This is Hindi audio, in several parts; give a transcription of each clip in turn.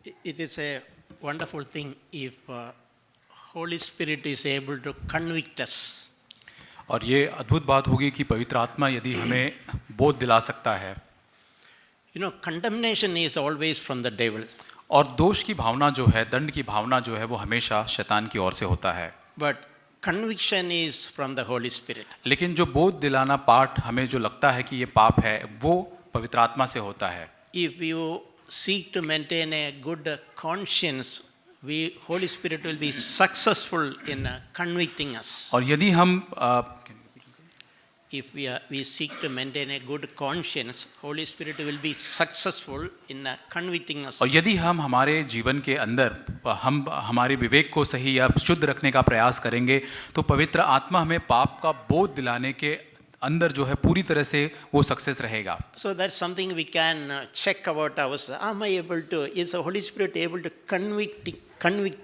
It is a wonderful thing if Holy Spirit is able to convict us. और ये अद्भुत बात होगी कि पवित्र आत्मा यदि हमें बोध दिला सकता है। You know, condemnation is always from the devil. और दोष की भावना जो है, दंड की भावना जो है, वो हमेशा शैतान की ओर से होता है। But conviction is from the Holy Spirit. लेकिन जो बोध दिलाना पाठ हमें जो लगता है कि ये पाप है, वो पवित्र आत्मा से होता है। If you seek to maintain a good conscience, Holy Spirit will be successful in convicting us. और यदि हम If we seek to maintain a good conscience, Holy Spirit will be successful in convicting us. और यदि हम हमारे जीवन के अंदर हम हमारे विवेक को सही या शुद्ध रखने का प्रयास करेंगे, तो पवित्र आत्मा हमें पाप का बोध दिलाने के अंदर जो है पूरी तरह से वो सक्सेस रहेगा। So that's something we can check about ourselves. Am I able to? Is the Holy Spirit able to convict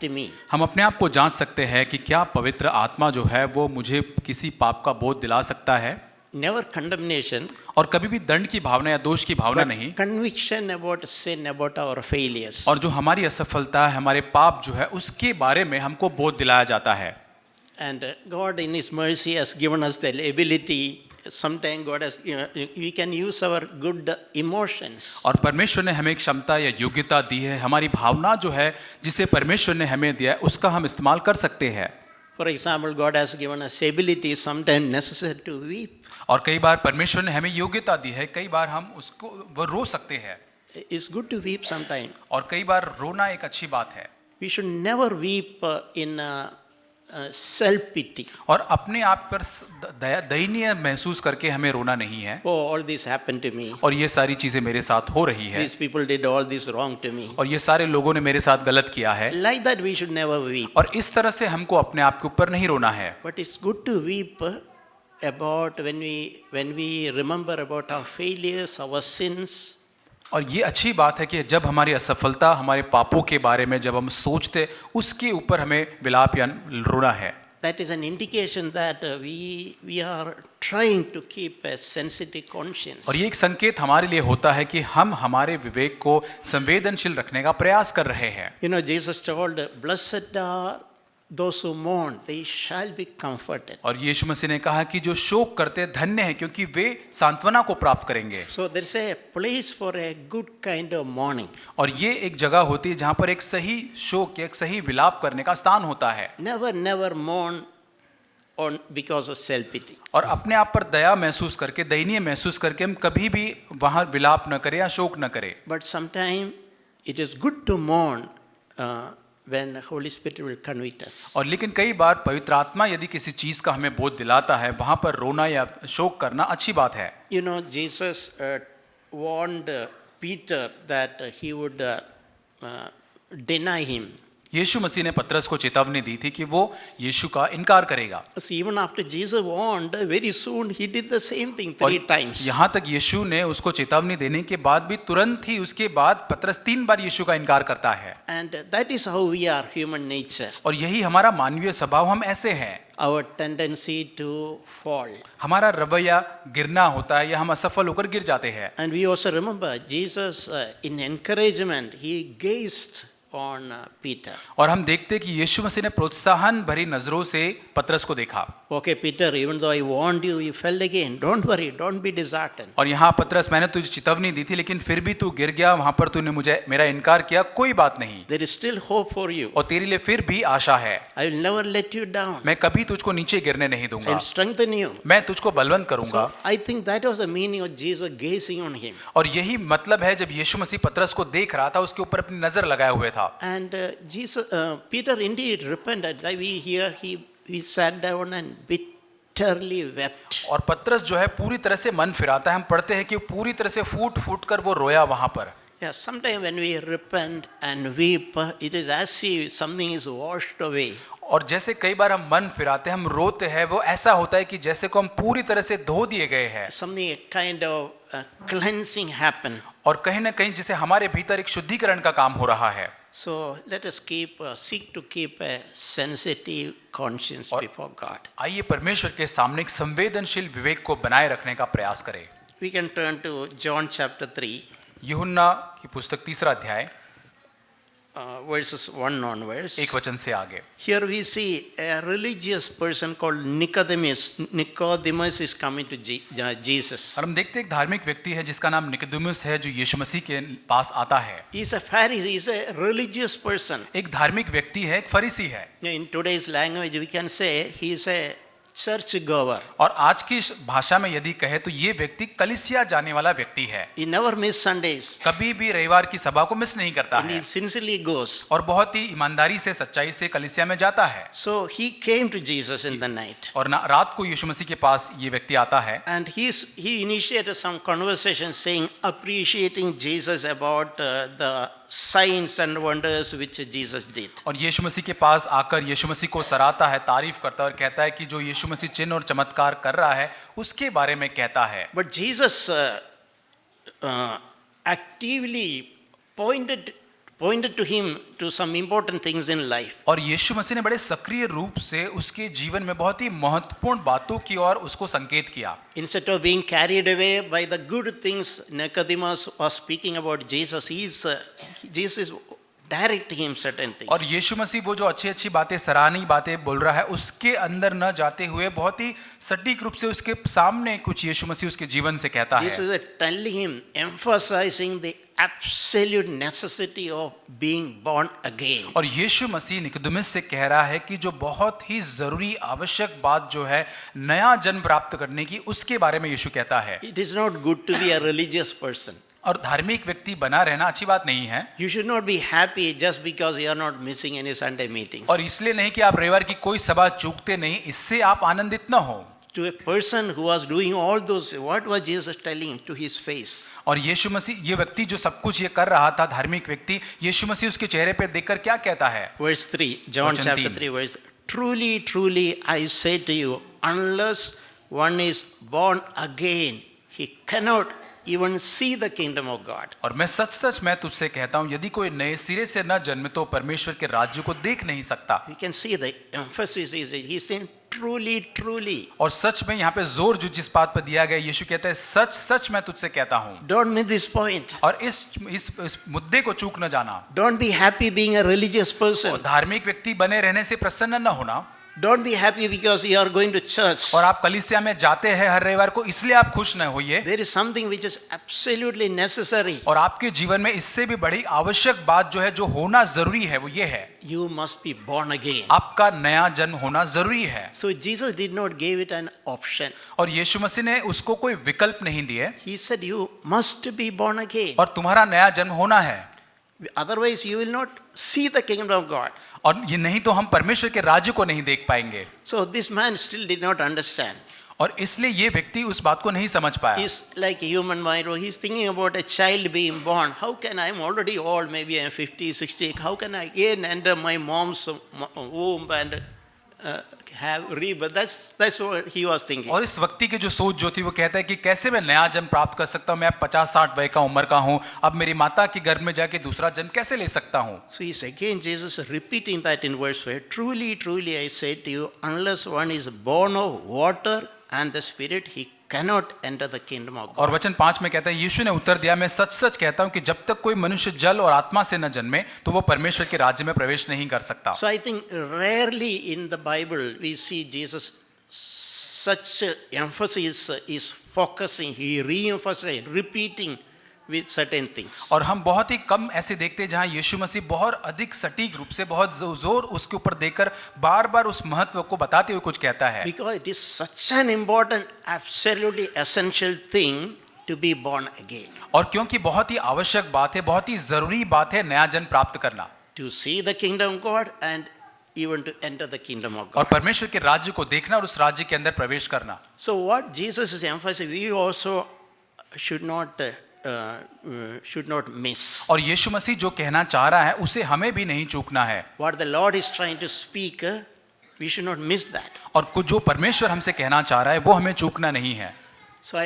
me? हम अपने आप को जांच सकते हैं कि क्या पवित्र आत्मा जो है वो मुझे किसी पाप का बोध दिला सकता है। Never condemnation. और कभी भी दंड की भावना या दोष की भावना नहीं। Conviction about sin, about our failures. और जो हमारी असफलता है, हमारे पाप जो है, उसके बारे में हमको बोध दिलाया जाता है। And God in His mercy has given us the ability. Sometimes God has, we can use our good emotions. और परमेश्वर ने हमें क्षमता या योग्यता दी है, हमारी भावना जो है जिसे परमेश्वर ने हमें दिया है, उसका हम इस्तेमाल कर सकते हैं। For example, God has given us ability, sometimes necessary to weep. और कई बार परमेश्वर ने हमें योग्यता दी है, कई बार हम उसको वो रो सकते हैं। It's good to weep sometimes. और कई बार रोना एक अच्छी बात है। We should never weep in self pity. और अपने आप पर दयनीय महसूस करके हमें रोना नहीं है। Oh, all this happened to me. और ये सारी चीजें मेरे साथ हो रही है। These people did all this wrong to me. और ये सारे लोगों ने मेरे साथ गलत किया है। Like that we should never weep. और इस तरह से हमको अपने आप के ऊपर नहीं रोना है। But it's good to weep about when we remember about our failures, our sins. और ये अच्छी बात है कि जब हमारी असफलता, हमारे पापों के बारे में जब हम सोचते, उसके ऊपर हमें विलाप या रोना है। That is an indication that we are trying to keep a sensitive conscience. और ये एक संकेत हमारे लिए होता है कि हम हमारे विवेक को संवेदनशील रखने का प्रयास कर रहे हैं। You know, Jesus told, "Blessed are those who mourn, they shall be comforted." और यीशु मसीह ने कहा कि जो शोक करते धन्य हैं, क्योंकि वे सांत्वना को प्राप्त करेंगे। So there is a place for a good kind of mourning. और ये एक जगह होती है जहाँ पर एक सही शोक, एक सही विलाप करने का स्थान होता है। Never mourn on because of self pity. और अपने आप पर दया महसूस करके, दयनीय महसूस करके हम कभी भी वहाँ विलाप न करें या शोक न करें। But sometimes it is good to mourn when the Holy Spirit will convict us. और लेकिन कई बार पवित्र आत्मा यदि किसी चीज का हमें बोध दिलाता है, वहां पर रोना या शोक करना अच्छी बात है। You know, Jesus warned Peter that he would deny him. यीशु मसीह ने पतरस को चेतावनी दी थी कि वो यीशु का इनकार करेगा। So even after Jesus warned, very soon he did the same thing 3 times. यहाँ तक यीशु ने उसको चेतावनी देने के बाद भी तुरंत ही उसके बाद पतरस 3 बार यीशु का इनकार करता है। And that is how we are, human nature. और यही हमारा मानवीय स्वभाव, हम ऐसे हैं। Our tendency to fall. हमारा रवैया गिरना होता है या हम असफल होकर गिर जाते हैं। And we also remember Jesus in encouragement, he gazed on Peter. और हम देखते हैं कि यीशु मसीह ने प्रोत्साहन भरी नजरों से पतरस को देखा। Okay, Peter, even though I warned you, you fell again. Don't worry, don't be disheartened. और यहाँ पतरस, मैंने तुझे चेतावनी दी थी, लेकिन फिर भी तू गिर गया, वहां पर तूने मुझे मेरा इनकार किया, कोई बात नहीं। There is still hope for you. और तेरे लिए फिर भी आशा है। I will never let you down. मैं कभी तुझको नीचे गिरने नहीं I दूंगा। will strengthen you. मैं तुझको बलवंत करूंगा। So I think that was the meaning of Jesus gazing on him. और यही मतलब है जब यीशु मसीह पतरस को देख रहा था, उसके ऊपर अपनी नजर लगाए हुए था। And Peter indeed repented. We hear he sat down and bitterly wept. और पतरस जो है पूरी तरह से मन फिराता है। हम पढ़ते हैं कि पूरी तरह से फूट फूट कर वो रोया वहां पर। Yeah, sometimes when we repent and weep, it is as if something is washed away. और जैसे कई बार हम मन फिराते हैं, हम रोते हैं, वो ऐसा होता है कि जैसे को हम पूरी तरह से धो दिए गए हैं। Something, a kind of cleansing happen. और कहीं ना कहीं जैसे हमारे भीतर एक शुद्धिकरण का काम हो रहा है। So let us seek to keep a sensitive conscience before God. आइए परमेश्वर के सामने एक संवेदनशील विवेक को बनाए रखने का प्रयास करें। We can turn to John chapter 3. यूहन्ना की पुस्तक 3 अध्याय। verses 1 onwards. एक वचन से आगे Here we see a religious person called Nicodemus. Nicodemus is coming to Jesus. और हम देखते हैं एक धार्मिक व्यक्ति है जिसका नाम निकोदेमुस है जो यीशु मसीह के पास आता है। He's a Pharisee, he's a religious person. एक धार्मिक व्यक्ति है, एक फरीसी है। In today's language, we can say he's a church goer. और आज की भाषा में यदि कहे तो ये व्यक्ति कलीसिया जाने वाला व्यक्ति है। He never miss Sundays. कभी भी रविवार की सभा को मिस नहीं करता And है he sincerely goes. और बहुत ही ईमानदारी से सच्चाई से कलीसिया में जाता है। So he came to Jesus in the night. और रात को यीशु मसीह के पास ये व्यक्ति आता है And he initiated some conversation saying, appreciating Jesus about the signs and wonders which Jesus did. और यीशु मसीह के पास आकर यीशु मसीह को सराहता है, तारीफ करता है और कहता है कि जो यीशु मसीह चिन्ह और चमत्कार कर रहा है उसके बारे में कहता है। But Jesus actively pointed to him to some important things in life. और यीशु मसीह ने बड़े सक्रिय रूप से उसके जीवन में बहुत ही महत्वपूर्ण बातों की ओर उसको संकेत किया। Instead of being carried away by the good things Nicodemus was speaking about Jesus, Jesus directed him certain things. और यीशु मसीह वो जो अच्छी अच्छी बातें सराहनीय बातें बोल रहा है उसके अंदर न जाते हुए बहुत ही सटीक रूप से उसके सामने कुछ यीशु मसीह उसके जीवन से कहता है। Jesus is telling him, emphasizing the absolute necessity of being born again. और यीशु मसीह निकोदेमुस से कह रहा है कि जो बहुत ही जरूरी आवश्यक बात जो है नया जन्म प्राप्त करने की उसके बारे में यीशु कहता है। It is not good to be a religious person. और धार्मिक व्यक्ति बना रहना अच्छी बात नहीं है। You should not be happy just because you are not missing any Sunday meetings. और इसलिए नहीं कि आप रविवार की कोई सभा चूकते नहीं, इससे आप आनंदित न हो। To a person who was doing all those, what was Jesus telling him to his face? और यीशु मसीह ये व्यक्ति जो सब कुछ ये कर रहा था, धार्मिक व्यक्ति, यीशु मसीह उसके चेहरे पे देखकर क्या कहता है? Verse 3, John वचन chapter 3. 3 verse, truly, truly I say to you, unless one is born again, he cannot even see the kingdom of God. और मैं सच सच मैं तुझसे कहता हूँ यदि कोई नए सिरे से न जन्मे तो परमेश्वर के राज्य को देख नहीं सकता। We can see the emphasis is he's saying truly, truly. और सच में यहाँ पे जोर जो जिस बात पर दिया गया, यीशु कहता है सच सच मैं तुझसे कहता हूँ। Don't miss this point. और इस मुद्दे को चूक न जाना। Don't be happy being a religious person. और धार्मिक व्यक्ति बने रहने से प्रसन्न न होना। Don't be happy because you are going to church. और आप कलीसिया में जाते हैं हर रविवार को इसलिए आप खुश न होइए। There is something which is absolutely necessary. और आपके जीवन में इससे भी बड़ी आवश्यक बात जो है जो होना जरूरी है वो ये है, You must be born again. आपका नया जन्म होना जरूरी है। So Jesus did not give it an option. और यीशु मसीह ने उसको कोई विकल्प नहीं दिए। He said you must be born again. और तुम्हारा नया जन्म होना है, Otherwise you will not see the kingdom of God. और ये नहीं तो हम परमेश्वर के राज्य को नहीं देख पाएंगे। So this man still did not understand. और इसलिए ये व्यक्ति उस बात को नहीं समझ पाया। He's like a human mind. He's thinking about a child being born. How can I'm already old, maybe I'm 50, 60. How can I again enter my mom's womb and have rebirth? That's what he was thinking. और इस व्यक्ति की जो सोच जो थी वो कहता है कि कैसे मैं नया जन्म प्राप्त कर सकता हूँ, मैं 50-60 वय का उम्र का हूँ, अब मेरी माता की गर्भ में जाके दूसरा जन्म कैसे ले सकता हूँ। So he's again Jesus repeating that in verse 5. Truly, truly I say to you, unless one is born of water and the Spirit, he cannot enter the kingdom of God. और वचन 5 में कहता है, यीशु ने उत्तर दिया, मैं सच सच कहता हूँ कि जब तक कोई मनुष्य जल और आत्मा से न जन्मे तो वो परमेश्वर के राज्य में प्रवेश नहीं कर सकता। So I think rarely in the Bible we see Jesus such emphasis is focusing, he re-emphasizing, repeating with certain things. और हम बहुत ही कम ऐसे देखते हैं जहाँ यीशु मसीह बहुत अधिक सटीक रूप से बहुत जोर उसके ऊपर देकर बार बार उस महत्व को बताते हुए कुछ कहता है। Because it is such an important, absolutely essential thing to be born again. और क्योंकि बहुत ही आवश्यक बात है, बहुत ही जरूरी बात है नया जन्म प्राप्त करना। To see the kingdom of God and even to enter the kingdom of और God. परमेश्वर के राज्य को देखना और उस राज्य के अंदर प्रवेश करना। So what Jesus is emphasizing, we also should not miss. और यीशु मसीह जो कहना चाह रहा है उसे हमें भी नहीं चूकना है। What the Lord is trying to speak, we should not miss that. और कुछ जो परमेश्वर हमसे कहना चाह रहा है वो हमें चूकना नहीं है। So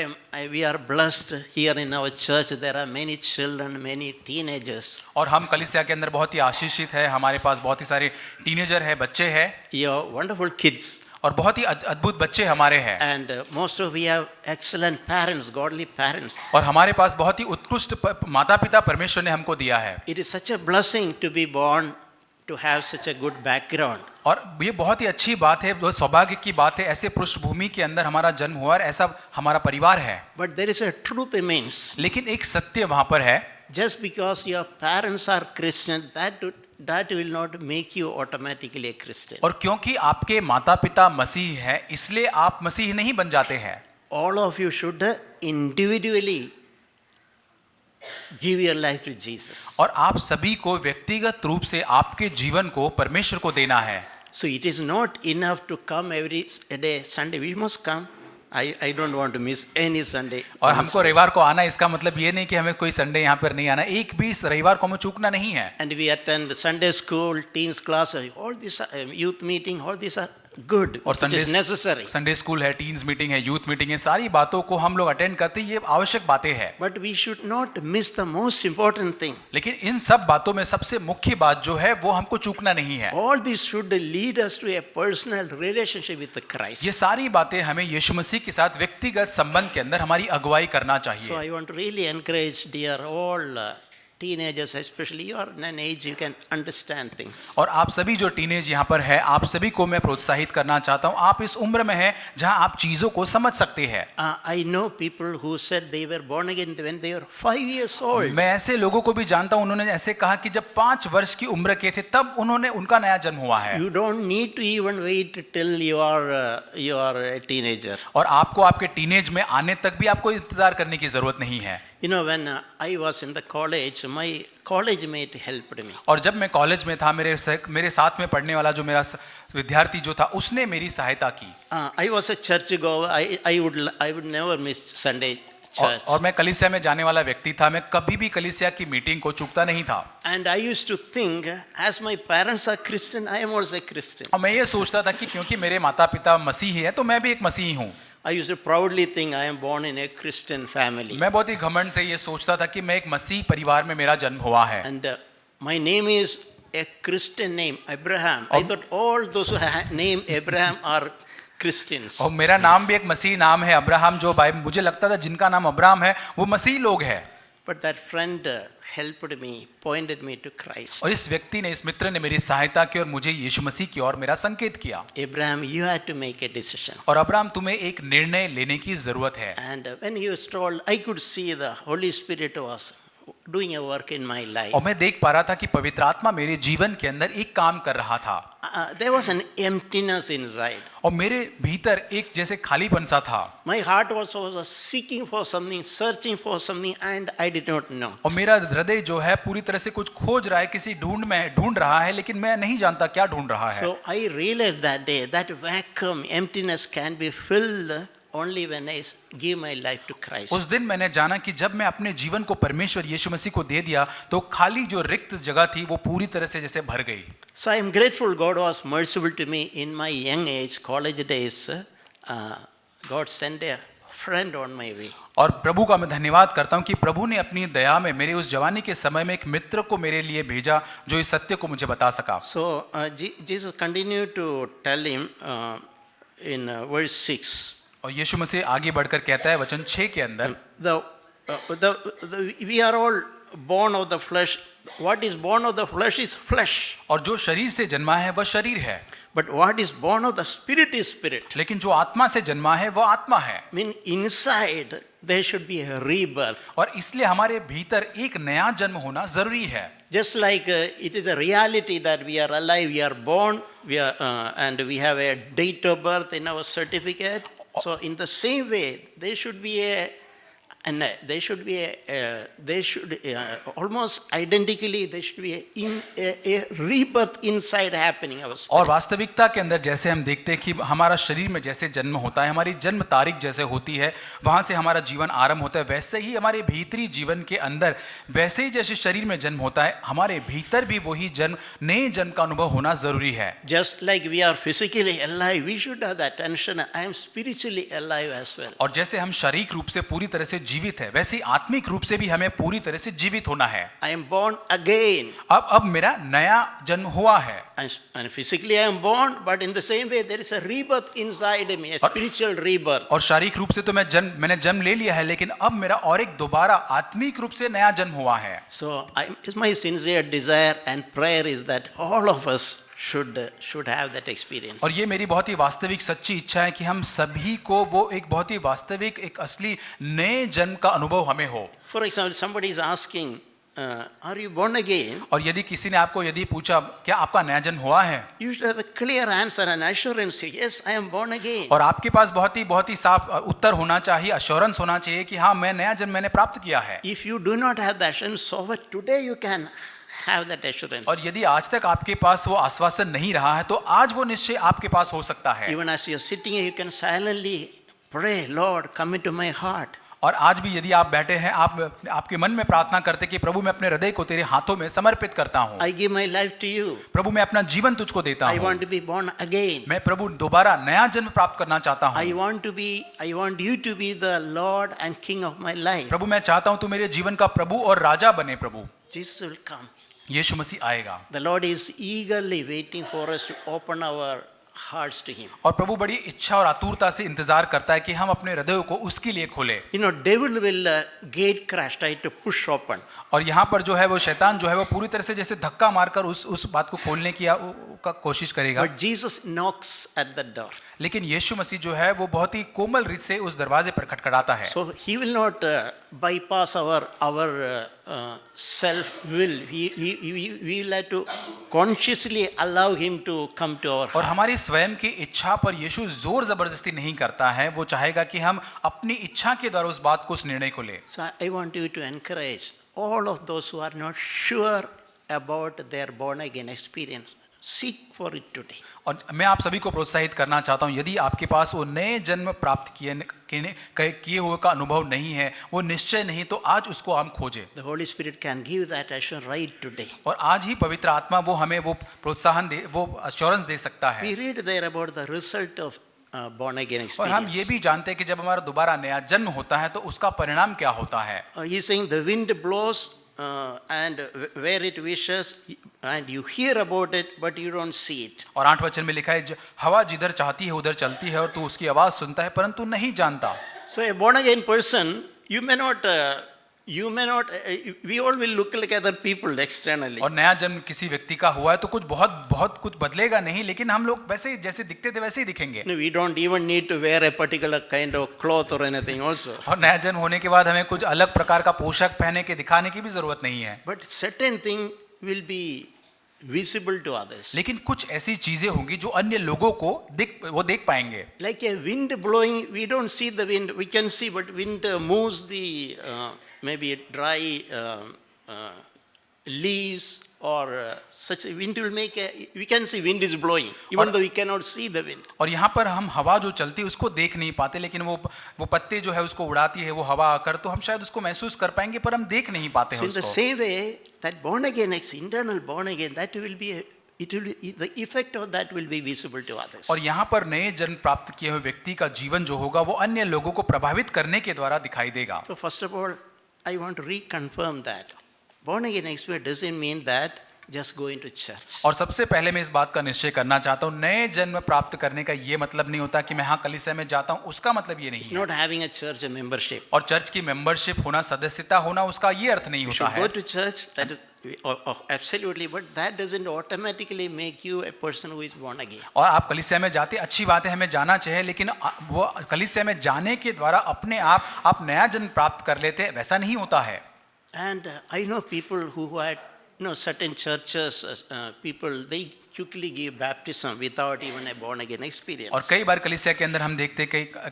we are blessed here in our church. There are many children, many teenagers. और हम कलीसिया के अंदर बहुत ही आशीषित है, हमारे पास बहुत ही सारे टीनेजर है, बच्चे हैं। You are wonderful kids. और बहुत ही अद्भुत बच्चे हमारे हैं, And most of we have excellent parents, godly parents. और हमारे पास बहुत ही उत्कृष्ट माता पिता परमेश्वर ने हमको दिया है। It is such a blessing to be born, to have such a good background. और ये बहुत ही अच्छी बात है, बहुत सौभाग्य की बात है, ऐसे पृष्ठभूमि के अंदर हमारा जन्म हुआ और ऐसा हमारा परिवार है। But there is a truth remains. लेकिन एक सत्य वहां पर है, Just because your parents are Christian, that will not make you automatically a Christian. और क्योंकि आपके माता पिता मसीह हैं, इसलिए आप मसीह नहीं बन जाते हैं। All of you should individually give your life to Jesus. और आप सभी को व्यक्तिगत रूप से आपके जीवन को परमेश्वर को देना है। So it is not enough to come every day Sunday. We must come. I don't want to miss any Sunday. और हमको रविवार को आना, इसका मतलब ये नहीं कि हमें कोई संडे यहाँ पर नहीं आना, एक भी रविवार को हमें चूकना नहीं है। And we attend Sunday school, teens class, all these youth meeting, all these are good, और which is necessary. Sunday school है, टीन्स मीटिंग है, यूथ मीटिंग है, सारी बातों को हम लोग अटेंड करते हैं, ये आवश्यक बातें हैं। But we should not miss the most important thing. लेकिन इन सब बातों में सबसे मुख्य बात जो है वो हमको चूकना नहीं है। All this should lead us to a personal relationship with the Christ. ये सारी बातें हमें यीशु मसीह के साथ व्यक्तिगत संबंध के अंदर हमारी अगुवाई करना So चाहिए। I want to really encourage dear all teenagers, especially you are in an age you can understand things. और आप सभी जो टीनेज यहाँ पर है, आप सभी को मैं प्रोत्साहित करना चाहता हूँ, आप इस उम्र में हैं जहाँ आप चीजों को समझ सकते हैं। I know people who said they were born again when they were 5 years old. मैं ऐसे लोगों को भी जानता हूँ, उन्होंने ऐसे कहा कि जब 5 वर्ष की उम्र के थे तब उनका नया जन्म हुआ है। You don't need to even wait till you are a teenager. और आपको आपके टीनेज में आने तक भी आपको इंतजार करने की जरूरत नहीं है। You know, when I was in the college, my college mate helped me. और जब मैं कॉलेज में था, मेरे साथ में पढ़ने वाला जो मेरा विद्यार्थी जो था, उसने मेरी सहायता की। I was a church goer. I would never miss Sunday church. और मैं कलीसिया में जाने वाला व्यक्ति था, मैं कभी भी कलीसिया की मीटिंग को चूकता नहीं था। And I used to think, as my parents are Christian, I am also a Christian. और मैं ये सोचता था कि क्योंकि मेरे माता पिता मसीही हैं तो मैं भी एक मसीही हूँ। I used to proudly think I am born in a Christian family. मैं बहुत ही घमंड से ये सोचता था कि मैं एक मसीह परिवार में मेरा जन्म हुआ है। And my name is a Christian name, Abraham. I thought all those who name Abraham are Christians. और मेरा नाम भी एक मसीह नाम है, अब्राहम, जो भाई मुझे लगता था जिनका नाम अब्राहम है वो मसीह लोग हैं। But that friend helped me, pointed me to Christ. और इस व्यक्ति ने, इस मित्र ने मेरी सहायता की और मुझे यीशु मसीह की ओर मेरा संकेत किया। Abraham, you had to make a decision. और अब्राहम, तुम्हें एक निर्णय लेने की जरूरत है। And when he was told, I could see the Holy Spirit was doing a work in my life. और मैं देख पा रहा था कि पवित्र आत्मा मेरे जीवन के अंदर एक काम कर रहा था। There was an emptiness inside. और मेरे भीतर एक जैसे खालीपन सा था। My heart also was seeking for something, searching for something, and I did not know. और मेरा हृदय जो है पूरी तरह से कुछ खोज रहा है, किसी ढूंढ रहा है, लेकिन मैं नहीं जानता क्या ढूंढ रहा है। So I realized that day that vacuum, emptiness can be filled only when I give my life to Christ. उस दिन मैंने जाना कि जब मैं अपने जीवन को परमेश्वर यीशु मसीह को दे दिया तो खाली जो रिक्त जगह थी वो पूरी तरह से जैसे भर गई। So I am grateful God was merciful to me in my young age, college days. God sent a friend on my way. और प्रभु का मैं धन्यवाद करता हूँ कि प्रभु ने अपनी दया में मेरे उस जवानी के समय में एक मित्र को मेरे लिए भेजा जो इस सत्य को मुझे बता सका। So Jesus continued to tell him in verse 6. और यीशु मसीह आगे बढ़कर कहता है वचन 6 के अंदर, we are all born of the flesh. What is born of the flesh is flesh. और जो शरीर से जन्मा है वह शरीर है, But what is born of the spirit is spirit. लेकिन जो आत्मा से जन्मा है वह आत्मा है। Mean inside there should be a rebirth. और इसलिए हमारे भीतर एक नया जन्म होना जरूरी है। Just like it is a reality that we are alive, we are born, and we have a date of birth in our certificate. So in the same way, there should be almost identically there should be a rebirth inside happening our spirit. और वास्तविकता के अंदर जैसे हम देखते हैं कि हमारा शरीर में जैसे जन्म होता है, हमारी जन्म तारीख जैसे होती है, वहां से हमारा जीवन आरंभ होता है, वैसे ही हमारे भीतरी जीवन के अंदर वैसे ही जैसे शरीर में जन्म होता है, हमारे भीतर भी वही जन्म, नए जन्म का अनुभव होना जरूरी है। Just like we are physically alive, we should have that tension. I am spiritually alive as well. और जैसे हम शारीरिक रूप से पूरी तरह से जीवित है, वैसे ही आत्मिक रूप से भी हमें पूरी तरह से जीवित होना है। I am born again. अब मेरा नया जन्म हुआ है, And physically I am born, but in the same way there is a rebirth inside me, a spiritual rebirth. और शारीरिक रूप से तो मैंने जन्म ले लिया है, लेकिन अब मेरा और एक दोबारा आत्मिक रूप से नया जन्म हुआ है। So my sincere desire and prayer is that all of us should have that experience. और ये मेरी बहुत ही वास्तविक सच्ची इच्छा है कि हम सभी को वो एक बहुत ही वास्तविक एक असली नए जन्म का अनुभव हमें हो। For example, somebody is asking, are you born again? और यदि किसी ने आपको यदि पूछा क्या आपका नया जन्म हुआ है, You should have a clear answer and assurance. Yes, I am born again. और आपके पास बहुत ही साफ उत्तर होना चाहिए, अश्योरेंस होना चाहिए कि हाँ मैं नया जन्म मैंने प्राप्त किया है। If you do not have that assurance, so what today you can have that assurance. और यदि आज तक आपके पास वो आश्वासन नहीं रहा है, तो आज वो निश्चय आपके पास हो सकता है। Even as you are sitting here, you can silently pray, Lord, come into my heart. और आज भी यदि आप बैठे हैं, आपके मन में प्रार्थना करते कि प्रभु मैं अपने हृदय को तेरे हाथों में समर्पित करता हूँ। I give my life to you. प्रभु मैं अपना जीवन तुझको देता I हूँ। want to be born again. मैं प्रभु दोबारा नया जन्म प्राप्त करना चाहता हूँ। I want you to be the Lord and King of my life. प्रभु मैं चाहता हूँ तू मेरे जीवन का प्रभु और राजा बने। प्रभु Jesus will come. यीशु मसीह आएगा। The Lord is eagerly waiting for us to open our hearts to Him. और प्रभु बड़ी इच्छा और आतुरता से इंतजार करता है कि हम अपने हृदयों को उसके लिए खोले। You know, devil will gate crash, try to push open. और यहाँ पर जो है वो शैतान जो है वो पूरी तरह से जैसे धक्का मारकर उस बात को खोलने की कोशिश करेगा। But Jesus knocks at the door. लेकिन यीशु मसीह जो है वो बहुत ही कोमल रीत से उस दरवाजे पर खटखटाता है। So He will not bypass our self will. We will have to consciously allow Him to come to our और heart. हमारी स्वयं की इच्छा पर यीशु जोर जबरदस्ती नहीं करता है, वो चाहेगा कि हम अपनी इच्छा के द्वारा उस बात को, उस निर्णय को ले। So I want you to encourage all of those who are not sure about their born again experience. Seek for it today. और मैं आप सभी को प्रोत्साहित करना चाहता हूँ, यदि आपके पास वो नए जन्म प्राप्त किए हुए का अनुभव नहीं है, वो निश्चय नहीं, तो आज उसको हम खोजें। The Holy Spirit can give that assurance right today. और आज ही पवित्र आत्मा वो हमें वो प्रोत्साहन दे, वो अश्योरेंस दे सकता है। We read there about the result of born again और हम experience. ये भी जानते हैं कि जब हमारा दोबारा नया जन्म होता है तो उसका परिणाम क्या होता है। He's saying the wind blows and where it wishes, and you hear about it but you don't see it. और 8 वचन में लिखा है हवा जिधर चाहती है उधर चलती है और तू उसकी आवाज सुनता है परंतु नहीं जानता। So a born again person, you may not we all will look like other people externally. और नया जन्म किसी व्यक्ति का हुआ है तो कुछ बहुत कुछ बदलेगा नहीं, लेकिन हम लोग वैसे जैसे दिखते थे वैसे ही दिखेंगे। No, we don't even need to wear a particular kind of cloth or anything also. और नया जन्म होने के बाद हमें कुछ अलग प्रकार का पोशाक पहने के दिखाने की भी जरूरत नहीं है। But certain thing will be visible to others. लेकिन कुछ ऐसी चीजें होंगी जो अन्य लोगों को देख पाएंगे। Like a wind blowing, we don't see the wind. We can see, but wind moves the maybe dry leaves or such. Wind will make we can see wind is blowing, even though we cannot see the wind. और यहाँ पर हम हवा जो चलती है उसको देख नहीं पाते, लेकिन वो पत्ते जो है उसको उड़ाती है वो हवा आकर, तो हम शायद उसको महसूस कर पाएंगे पर हम देख नहीं पाते So हैं in the उसको। same way, that born again, internal born again, that will be the effect of that will be visible to others. और यहाँ पर नए जन्म प्राप्त किए हुए व्यक्ति का जीवन जो होगा वो अन्य लोगों को प्रभावित करने के द्वारा दिखाई देगा। So first of all, I want to reconfirm that born again experience doesn't mean that just going to church. और सबसे पहले मैं इस बात का निश्चय करना चाहता हूँ, नए जन्म प्राप्त करने का ये मतलब नहीं होता कि मैं हाँ कलीसिया में जाता हूँ, उसका मतलब ये नहीं It's है। not having a church membership. और चर्च की मेंबरशिप होना, सदस्यता होना, उसका ये अर्थ नहीं You होता should है। go to church, that is absolutely, but that doesn't automatically make you a person who is born again. और आप कलीसिया में जाते, अच्छी बात है, हमें जाना चाहिए, लेकिन वो कलीसिया में जाने के द्वारा अपने आप नया जन्म प्राप्त कर लेते हैं, वैसा नहीं होता है। And I know people who had certain churches, people they quickly give baptism without even a born again experience. और कई बार कलीसिया के अंदर हम देखते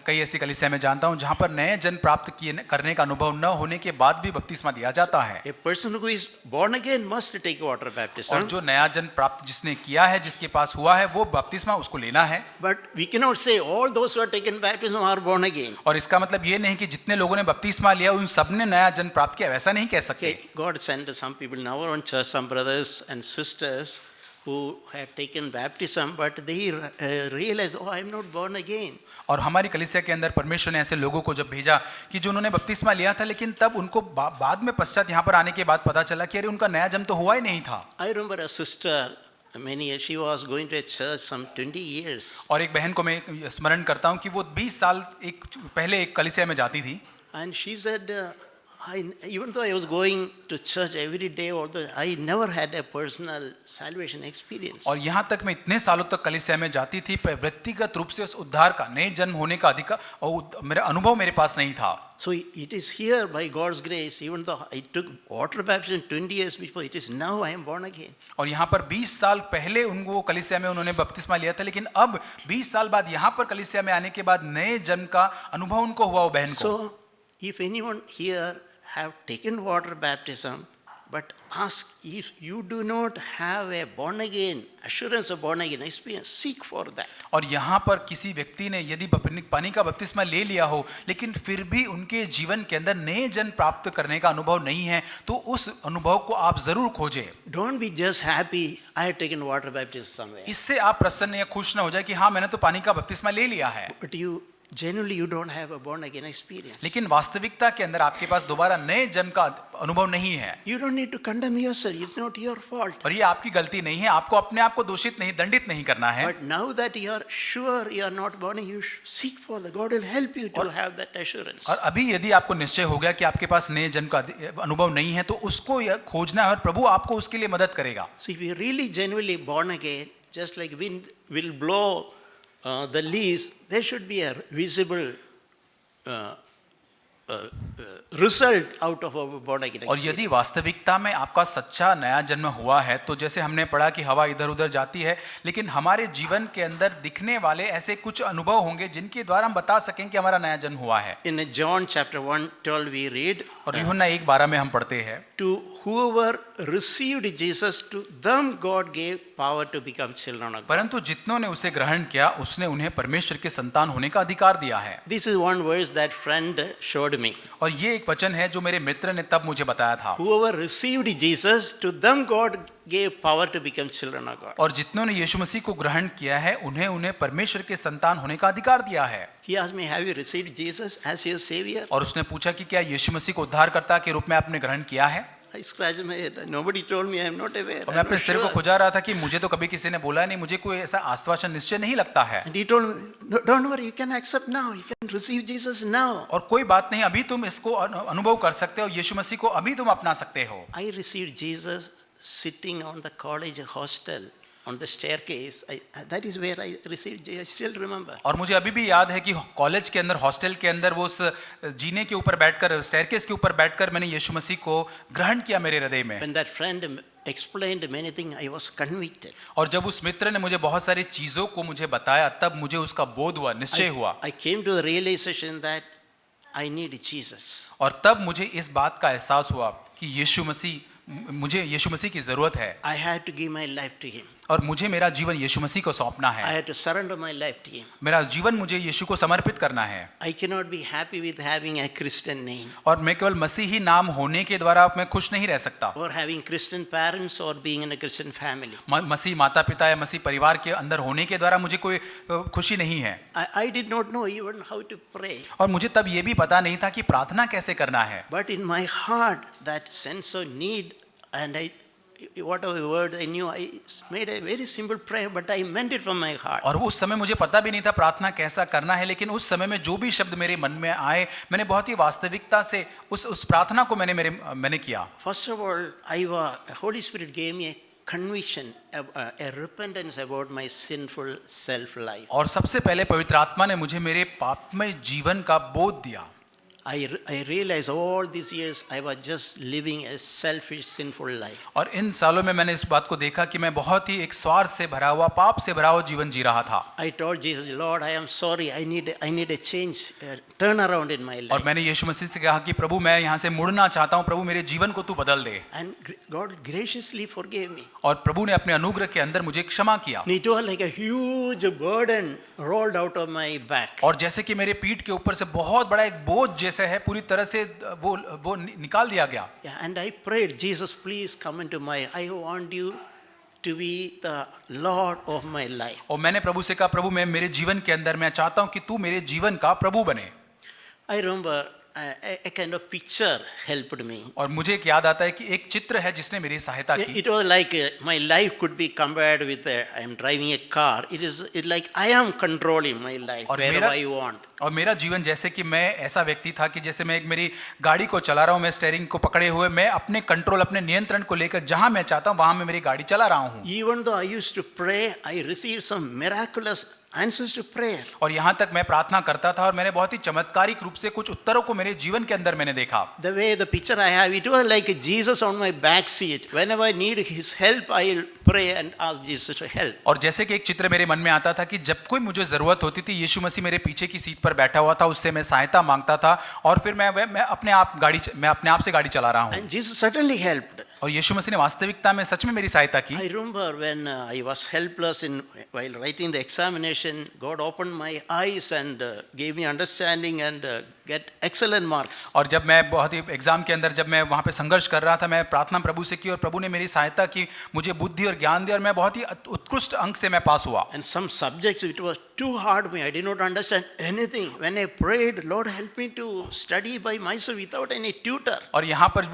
कई ऐसी कलीसिया में जानता हूं जहां पर नए जन्म प्राप्त करने का अनुभव न होने के बाद भी बपतिस्मा दिया जाता है। A person who is born again must take water baptism. और जो नया जन्म प्राप्त जिसने किया है, जिसके पास हुआ है, वो बपतिस्मा उसको लेना है। But we cannot say all those who are taken baptism are born again. और इसका मतलब ये नहीं कि जितने लोगों ने बपतिस्मा लिया उन सब ने नया जन्म प्राप्त किया, वैसा नहीं कह सकते। God sent some people in our own church, some brothers and sisters who had taken baptism, but they realized, oh, I am not born again. और हमारी कलीसिया के अंदर परमेश्वर ने ऐसे लोगों को जब भेजा कि जो उन्होंने बपतिस्मा लिया था, लेकिन तब उनको बाद में पश्चात यहाँ पर आने के बाद पता चला कि अरे उनका नया जन्म तो हुआ ही नहीं था। I remember a sister, many years, she was going to a church some 20 years. और एक बहन को मैं स्मरण करता हूँ कि वो 20 साल पहले एक कलीसिया में जाती थी। And she said, even though I was going to church every day, although I never had a personal salvation experience. और यहाँ तक मैं इतने सालों तक कलीसिया में जाती थी, पर व्यक्तिगत रूप से उस उद्धार का, नए जन्म होने का अधिकार और मेरा अनुभव मेरे पास नहीं था। So it is here by God's grace, even though I took water baptism 20 years before, it is now I am born again. और यहाँ पर 20 साल पहले उनको कलीसिया में उन्होंने बपतिस्मा लिया था, लेकिन अब 20 साल बाद यहाँ पर कलीसिया में आने के बाद नए जन्म का अनुभव उनको हुआ, वो बहन को। So if anyone here have taken water baptism, but ask, if you do not have a born again assurance of born again experience, seek for that. और यहाँ पर किसी व्यक्ति ने यदि पानी का बपतिस्मा ले लिया हो, लेकिन फिर भी उनके जीवन के अंदर नए जन्म प्राप्त करने का अनुभव नहीं है, तो उस अनुभव को आप जरूर खोजें। Don't be just happy I have taken water baptism somewhere. इससे आप प्रसन्न या खुश न हो जाए कि हाँ मैंने तो पानी का बपतिस्मा ले लिया है, But you genuinely you don't have a born again experience. लेकिन वास्तविकता के अंदर आपके पास दोबारा नए जन्म का अनुभव नहीं है। You don't need to condemn yourself. It's not your fault. और ये आपकी गलती नहीं है, आपको अपने आप को दोषित नहीं, दंडित नहीं करना है। But now that you are sure you are not born again, you seek for the God will help you to have that assurance. और अभी यदि आपको निश्चय हो गया कि आपके पास नए जन्म का अनुभव नहीं है, तो उसको खोजना है और प्रभु आपको उसके लिए मदद करेगा। So if you are really genuinely born again, just like wind will blow the leaves, there should be a visible result out of our born again और experience. यदि वास्तविकता में आपका सच्चा नया जन्म हुआ है, तो जैसे हमने पढ़ा कि हवा इधर उधर जाती है, लेकिन हमारे जीवन के अंदर दिखने वाले ऐसे कुछ अनुभव होंगे जिनके द्वारा हम बता सकें कि हमारा नया जन्म हुआ है। In John chapter 1:12 we read, और यूहन्ना 1:12 में हम पढ़ते हैं, to whoever received Jesus, to them God gave power to become children of God. परंतु जितनों ने उसे ग्रहण किया, उसने उन्हें परमेश्वर के संतान होने का अधिकार दिया है। This is one verse that friend showed me. और ये एक वचन है जो मेरे मित्र ने तब मुझे बताया था। Whoever received Jesus, to them God gave power to become children of God. और जितनों ने यीशु मसीह को ग्रहण किया है, उन्हें परमेश्वर के संतान होने का अधिकार दिया है। He asked me, have you received Jesus as your savior? और उसने पूछा कि क्या यीशु मसीह को उद्धारकर्ता के रूप में आपने ग्रहण किया है? I scratched my head. Nobody told me. I am not aware. और मैं अपने सिर को खुजा रहा था कि मुझे तो कभी किसी ने बोला नहीं, मुझे कोई ऐसा आश्वासन निश्चय नहीं लगता है। And he told me, no, don't worry, you can accept now. You can receive Jesus now. और कोई बात नहीं, अभी तुम इसको अनुभव कर सकते हो, यीशु मसीह को अभी तुम अपना सकते हो। I received Jesus sitting on the college hostel on the staircase. That is where I received Jesus. I still remember. और मुझे अभी भी याद है कि कॉलेज के अंदर, हॉस्टल के अंदर, वो उस जीने के ऊपर बैठकर, स्टेयरकेस के ऊपर बैठकर मैंने यीशु मसीह को ग्रहण किया मेरे हृदय में। When that friend explained many things, I was convicted. और जब उस मित्र ने मुझे बहुत सारी चीजों को मुझे बताया, तब मुझे उसका बोध हुआ, निश्चय हुआ। I came to the realization that I need Jesus. और तब मुझे इस बात का एहसास हुआ कि मुझे यीशु मसीह की जरूरत है। I had to give my life to him. और मुझे मेरा जीवन यीशु मसीह को सौंपना I है। had to surrender my life to him. मेरा जीवन मुझे यीशु को समर्पित करना है। I cannot be happy with having a Christian name और मैं केवल मसीही नाम होने के द्वारा मैं खुश नहीं रह सकता, or having Christian parents or being in a Christian family. मसीह माता पिता या मसीह परिवार के अंदर होने के द्वारा मुझे कोई खुशी नहीं है। I did not know even how to pray. और मुझे तब ये भी पता नहीं था कि प्रार्थना कैसे करना है। But in my heart, that sense of need, and whatever word I knew, I made a very simple prayer, but I meant it from my heart. और उस समय मुझे पता भी नहीं था प्रार्थना कैसा करना है, लेकिन उस समय में जो भी शब्द मेरे मन में आए, मैंने बहुत ही वास्तविकता से उस प्रार्थना को मैंने किया। First of all, Holy Spirit gave me a conviction, a repentance about my sinful self life. और सबसे पहले पवित्र आत्मा ने मुझे मेरे पापमय जीवन का बोध दिया। I realized all these years I was just living a selfish, sinful life. और इन सालों में मैंने इस बात को देखा कि मैं बहुत ही एक स्वार्थ से भरा हुआ, पाप से भरा हुआ जीवन जी रहा था। I told Jesus, Lord, I am sorry. I need a change, turn around in my life. और मैंने यीशु मसीह से कहा कि प्रभु मैं यहाँ से मुड़ना चाहता हूँ, प्रभु मेरे जीवन को तू बदल दे। And God graciously forgave me. और प्रभु ने अपने अनुग्रह के अंदर मुझे क्षमा किया। And it was like a huge burden rolled out of my back. और जैसे कि मेरे पीठ के ऊपर से बहुत बड़ा एक बोझ जैसे है, पूरी तरह से वो निकाल दिया गया। Yeah, and I prayed, Jesus, please come into my. I want you to be the Lord of my life. और मैंने प्रभु से कहा, प्रभु मैं मेरे जीवन के अंदर मैं चाहता हूं कि तू मेरे जीवन का प्रभु बने. I remember a kind of picture helped me. और मुझे एक याद आता है कि एक चित्र है जिसने मेरी सहायता की. It was like my life could be compared with I am driving a car. It like I am controlling my life और wherever I want. और मेरा जीवन जैसे कि मैं ऐसा व्यक्ति था कि जैसे मैं एक मेरी गाड़ी को चला रहा हूं, मैं स्टीयरिंग को पकड़े हुए मैं अपने कंट्रोल अपने नियंत्रण को लेकर जहां मैं चाहता हूं वहां मैं मेरी गाड़ी चला रहा हूं. Even though I used to pray, I received some miraculous answers to prayer. और यहां तक मैं प्रार्थना करता था और मैंने बहुत ही चमत्कारिक रूप से कुछ उत्तरों को मेरे जीवन के अंदर मैंने देखा. The way the picture I have, it was like Jesus on my back seat. Whenever I need His help, I'll pray and ask Jesus to help. और जैसे कि एक चित्र मेरे मन में आता था कि जब कोई मुझे जरूरत होती थी, यीशु मसीह मेरे पीछे की सीट पर बैठा हुआ था, उससे मैं सहायता मांगता था और फिर मैं अपने आप से गाड़ी चला रहा हूं. And Jesus certainly helped. और यीशु मसीह ने वास्तविकता में सच में मेरी सहायता की. I remember when I was helpless while writing the examination, God opened my eyes and gave me understanding and get excellent marks. और जब मैं बहुत ही एग्जाम के अंदर जब मैं वहां पे संघर्ष कर रहा था, मैं प्रार्थना प्रभु से की और प्रभु ने मेरी सहायता की, मुझे बुद्धि और ज्ञान दिया और मैं बहुत ही उत्कृष्ट अंक से मैं पास हुआ. And some subjects it was too hard for me. I did not understand anything. When I prayed, Lord help me to study by myself without any tutor. और यहाँ पर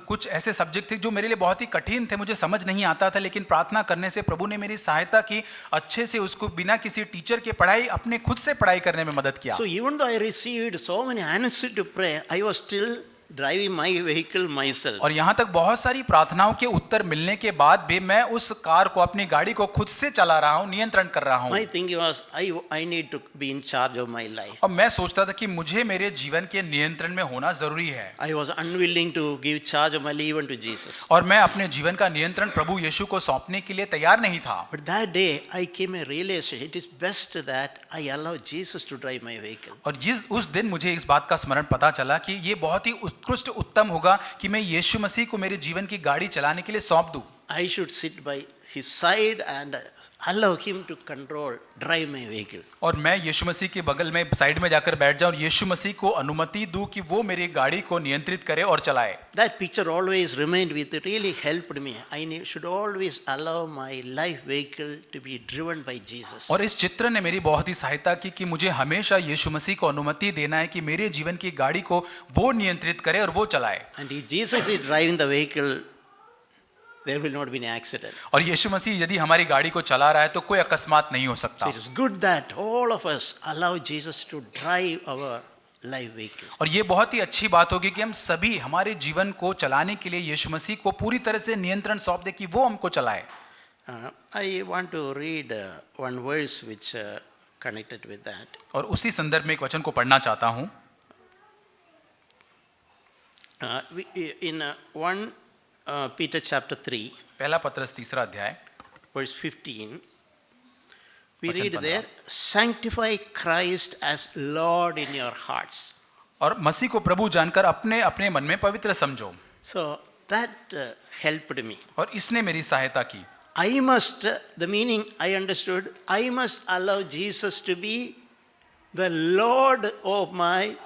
कुछ ऐसे सब्जेक्ट थे जो मेरे लिए बहुत ही कठिन थे, मुझे समझ नहीं आता था, लेकिन प्रार्थना करने से प्रभु ने मेरी सहायता की, अच्छे से उसको बिना किसी टीचर के पढ़ाई अपने खुद से पढ़ाई करने में मदद किया. So even though I received so many answers to prayer, I was still driving my vehicle myself. और यहाँ तक बहुत सारी प्रार्थनाओं के उत्तर मिलने के बाद भी मैं उस कार को अपनी गाड़ी को खुद से चला रहा हूँ, नियंत्रण कर रहा हूँ. My thinking was I need to be in charge of my life. और मैं सोचता था कि मुझे मेरे जीवन के नियंत्रण में होना जरूरी है. I was unwilling to give charge of my life even to Jesus. और मैं अपने जीवन का नियंत्रण प्रभु यीशु को सौंपने के लिए तैयार नहीं था. But that day I came a realization it is best that I allow Jesus to drive my vehicle. और उस दिन मुझे इस बात का स्मरण पता चला कि ये बहुत ही उत्कृष्ट उत्तम होगा कि मैं यीशु मसीह को मेरे जीवन की गाड़ी चलाने के लिए सौंप दूं. I should sit by his side and allow him to drive my vehicle. और मैं यीशु मसीह के बगल में साइड में जाकर बैठ जाऊं और यीशु मसीह को अनुमति दूं कि वो मेरी गाड़ी को नियंत्रित करे और चलाए. That picture always remained with me, really helped me. should always allow my life vehicle to be driven by Jesus. और इस चित्र ने मेरी बहुत ही सहायता की कि मुझे हमेशा यीशु मसीह को अनुमति देना है कि मेरे जीवन की गाड़ी को वो नियंत्रित करे और वो चलाए. And if Jesus is driving the vehicle, there will not be an accident. और यीशु मसीह यदि हमारी गाड़ी को चला रहा है तो कोई अकस्मात नहीं हो सकता. So it is good that all of us allow Jesus to drive our life vehicle. और ये बहुत ही अच्छी बात होगी कि हम सभी हमारे जीवन को चलाने के लिए यीशु मसीह को पूरी तरह से नियंत्रण सौंप दे कि वो हमको चलाए. I want to read one verse which connected with that. और उसी संदर्भ में एक वचन को पढ़ना चाहता हूं. In 1 Peter chapter 3, पहला पत्रस 3 अध्याय verse 15, we वचन read 15. there, sanctify Christ as Lord in your hearts. और मसीह को प्रभु जानकर अपने अपने मन में पवित्र समझो. So that helped me. और इसने मेरी सहायता की. I must, the meaning I understood, I must allow Jesus to be the Lord of my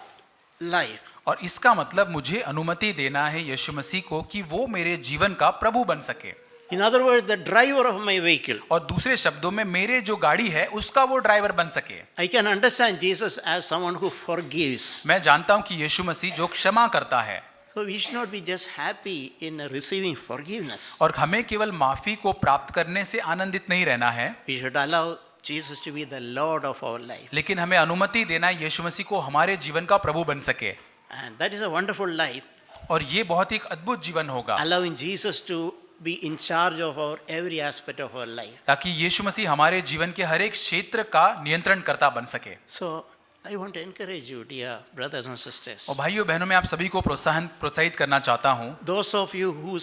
life. और इसका मतलब मुझे अनुमति देना है यीशु मसीह को कि वो मेरे जीवन का प्रभु बन सके. In other words, the driver of my vehicle. और दूसरे शब्दों में मेरे जो गाड़ी है उसका वो ड्राइवर बन सके. I can understand Jesus as someone who forgives. मैं जानता हूं कि यीशु मसीह जो क्षमा करता है. So we should not be just happy in receiving forgiveness. और हमें केवल माफी को प्राप्त करने से आनंदित नहीं रहना है. We should allow Jesus to be the Lord of our life. लेकिन हमें अनुमति देना है यीशु मसीह को हमारे जीवन का प्रभु बन सके. And that is a wonderful life. और ये बहुत ही एक अद्भुत जीवन होगा. Allowing Jesus to be in charge of our every aspect of our life. ताकि यीशु मसीह हमारे जीवन के हर एक क्षेत्र का नियंत्रण करता बन सके. So I want to encourage you, dear brothers and sisters. और भाइयों बहनों मैं आप सभी को प्रोत्साहित करना चाहता हूँ. Those of you who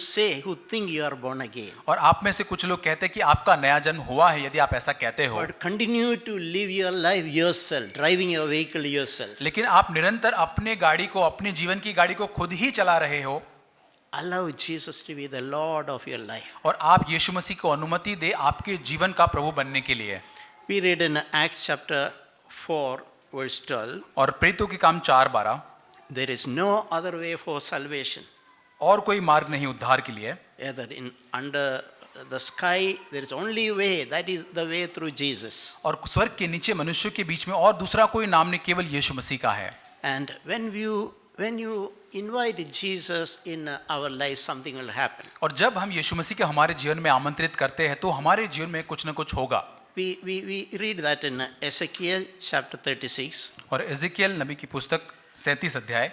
think you are born again. और आप में से कुछ लोग कहते हैं कि आपका नया जन्म हुआ है. यदि आप ऐसा कहते हो, But continue to live your life yourself, driving your vehicle yourself. लेकिन आप निरंतर अपने गाड़ी को अपने जीवन की गाड़ी को खुद ही चला रहे हो, Allow Jesus to be the Lord of your life. और आप यीशु मसीह को अनुमति दे आपके जीवन का प्रभु बनने के लिए. We read in Acts chapter 4 verse 12. और प्रेरितों के काम 4:12, There is no other way for salvation, और कोई मार्ग नहीं उद्धार के लिए, either under the sky, there is only way, that is the way through Jesus. और स्वर्ग के नीचे मनुष्य के बीच में और दूसरा कोई नाम नहीं, केवल यीशु मसीह का है। And when you invite Jesus in our life, something will happen. और जब हम यीशु मसीह के हमारे जीवन में आमंत्रित करते हैं तो हमारे जीवन में कुछ न कुछ होगा। We read that in Ezekiel chapter 36. और एजेकियल नबी की पुस्तक 37 अध्याय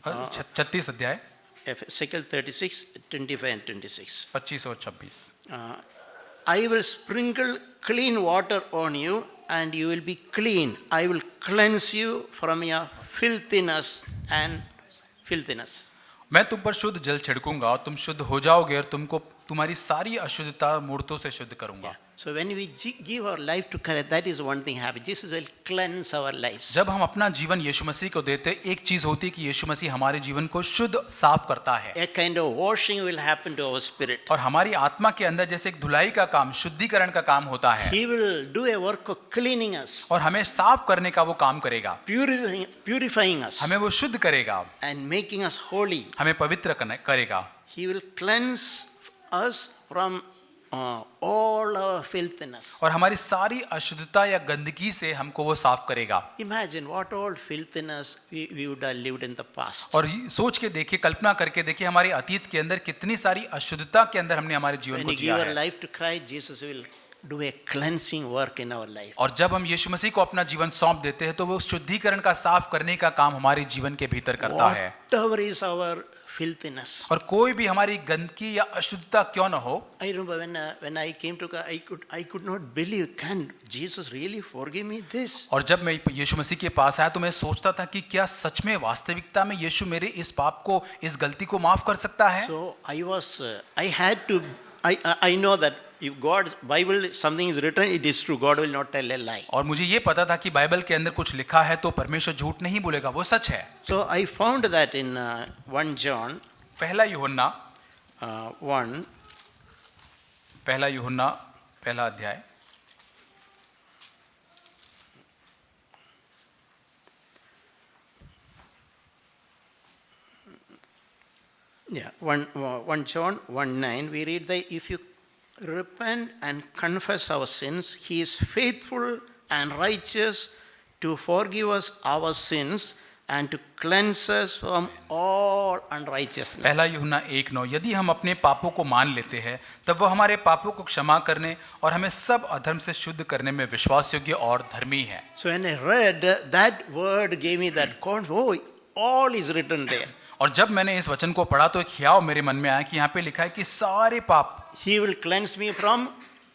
36 अध्याय Ezekiel 36, 25 and 26. 25 और 26। I will sprinkle clean water on you and you will be clean. I will cleanse you from your filthiness and filthiness. मैं तुम पर शुद्ध जल छिड़कूंगा और तुम शुद्ध हो जाओगे और तुमको तुम्हारी सारी अशुद्धता मूर्तों से शुद्ध करूंगा। So when we give our life to Christ, that is one thing happens. Jesus will cleanse our lives. जब हम अपना जीवन यीशु मसीह को देते हैं, एक चीज होती है कि यीशु मसीह हमारे जीवन को शुद्ध साफ करता है। A kind of washing will happen to our spirit. और हमारी आत्मा के अंदर जैसे एक धुलाई का काम, शुद्धिकरण का काम होता है। He will do a work of cleaning us. और हमें साफ करने का वो काम करेगा, purifying us हमें वो शुद्ध करेगा, and making us holy. हमें पवित्र करेगा। He will cleanse us from all our filthiness. और हमारी सारी अशुद्धता या गंदगी से हमको वो साफ करेगा। Imagine what all filthiness we would have lived in the past. और सोच के देखिए, कल्पना करके देखिए, हमारे अतीत के अंदर कितनी सारी अशुद्धता के अंदर हमने हमारे जीवन When को we जिया give our है। life to Christ, Jesus will do a cleansing work in our life. और जब हम यीशु मसीह को अपना जीवन सौंप देते हैं तो वो शुद्धिकरण का, साफ करने का काम हमारे जीवन के भीतर करता है। Whatever is our filthiness. और कोई भी हमारी गंदगी या अशुद्धता क्यों न हो। I remember when I came to God, I could not believe, can Jesus really forgive me this? और जब मैं यीशु मसीह के पास आया तो मैं सोचता था कि क्या सच में वास्तविकता में यीशु मेरे इस पाप को, इस गलती को माफ कर सकता है। So I know that if God's Bible something is written, it is true. God will not tell a lie. और मुझे ये पता था कि बाइबल के अंदर कुछ लिखा है तो परमेश्वर झूठ नहीं बोलेगा, वो सच है। So I found that in 1 John पहला यूहन्ना 1, पहला यूहन्ना पहला अध्याय 1 John 1:9, we read that if you repent and confess our sins, He is faithful and righteous to forgive us our sins and to cleanse us from all unrighteousness. पहला यूहन्ना 1:9, यदि हम अपने पापों को मान लेते हैं तब वो हमारे पापों को क्षमा करने और हमें सब अधर्म से शुद्ध करने में विश्वास योग्य और धर्मी है। So when I read that word, gave me that confidence. Oh, all is written there. और जब मैंने इस वचन को पढ़ा तो एक ख्याल मेरे मन में आया कि यहाँ पे लिखा है कि सारे पाप, He will cleanse me from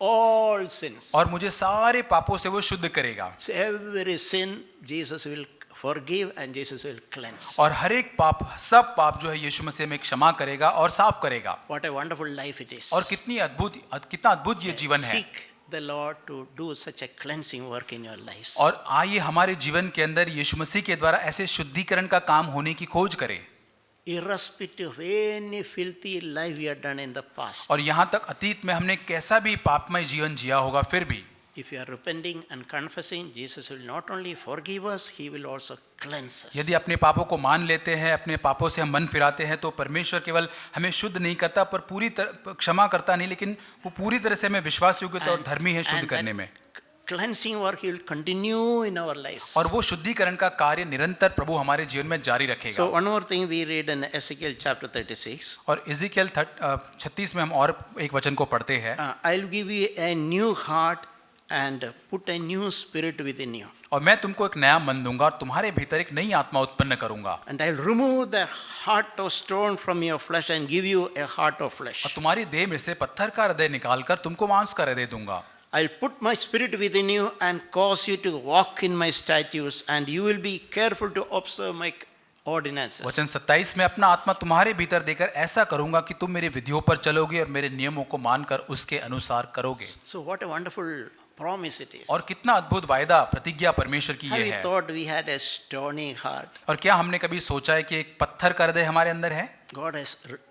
all sins. और मुझे सारे पापों से वो शुद्ध करेगा। So every sin Jesus will forgive and Jesus will cleanse. और हर एक पाप, सब पाप जो है यीशु मसीह में क्षमा करेगा और साफ करेगा। What a wonderful life it is. और कितना अद्भुत ये जीवन है। Seek the Lord to do such a cleansing work in your lives. और आइए हमारे जीवन के अंदर यीशु मसीह के द्वारा ऐसे शुद्धिकरण का काम होने की खोज करें। Irrespective of any filthy life we have done in the past. और यहाँ तक अतीत में हमने कैसा भी पापमय जीवन जिया होगा, फिर भी If you are repenting and confessing, Jesus will not only forgive us, He will also cleanse us. यदि अपने पापों को मान लेते हैं, अपने पापों से हम मन फिराते हैं तो परमेश्वर केवल हमें शुद्ध नहीं करता पर पूरी तरह क्षमा करता नहीं, लेकिन वो पूरी तरह से हमें विश्वास योग्य और धर्मी है शुद्ध करने में। Cleansing work He will continue in our lives. और वो शुद्धिकरण का कार्य निरंतर प्रभु हमारे जीवन में जारी रखेगा। So one more thing we read in Ezekiel chapter 36. और इज़ेकियल 36 में हम और एक वचन को पढ़ते हैं। I'll give you a new heart and put a new spirit within you. और मैं तुमको एक नया मन दूंगा और तुम्हारे भीतर एक नई आत्मा उत्पन्न करूंगा। And I'll remove the heart of stone from your flesh and give you a heart of flesh. और तुम्हारी देह में से पत्थर का हृदय निकालकर तुमको मांस का हृदय दूंगा। I'll put my spirit within you and cause you to walk in my statutes, and you will be careful to observe my ordinances. वचन 27 में अपना आत्मा तुम्हारे भीतर देकर ऐसा करूंगा कि तुम मेरे विधियों पर चलोगे और मेरे नियमों को मानकर उसके अनुसार करोगे। So what a wonderful promise it is. और कितना अद्भुत वायदा, प्रतिज्ञा परमेश्वर की Have ये you है। thought we had a stony heart? और क्या हमने कभी सोचा है कि एक पत्थर का हृदय हमारे अंदर है? God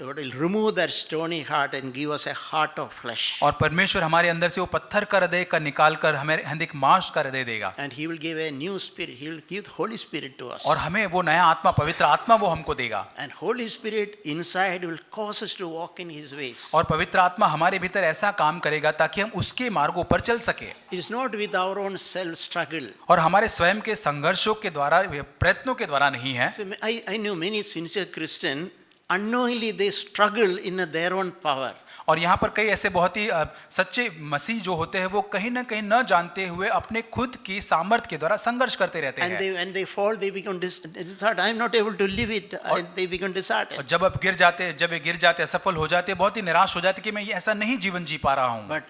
will remove that stony heart and give us a heart of flesh. और परमेश्वर हमारे अंदर से वो पत्थर का हृदय का निकाल कर हमें एक मांस का हृदय देगा, And He will give a new spirit. He will give the Holy Spirit to us. और हमें वो नया आत्मा, पवित्र आत्मा वो हमको देगा, And Holy Spirit inside will cause us to walk in His ways. और पवित्र आत्मा हमारे भीतर ऐसा काम करेगा ताकि हम उसके मार्गों पर चल सके, It is not with our own self struggle. और हमारे स्वयं के संघर्षों के द्वारा, प्रयत्नों के द्वारा नहीं है। So I know many sincere Christians, unknowingly they struggle in their own power. और यहाँ पर कई ऐसे बहुत ही सच्चे मसीह जो होते हैं वो कहीं ना कहीं न जानते हुए अपने खुद की सामर्थ्य के द्वारा संघर्ष करते रहते And हैं, when they fall, they become disheartened. I am not able to live it. And they become और disheartened. जब वे गिर जाते, असफल हो जाते, बहुत ही निराश हो जाते कि मैं ये ऐसा नहीं जीवन जी पा रहा हूँ। But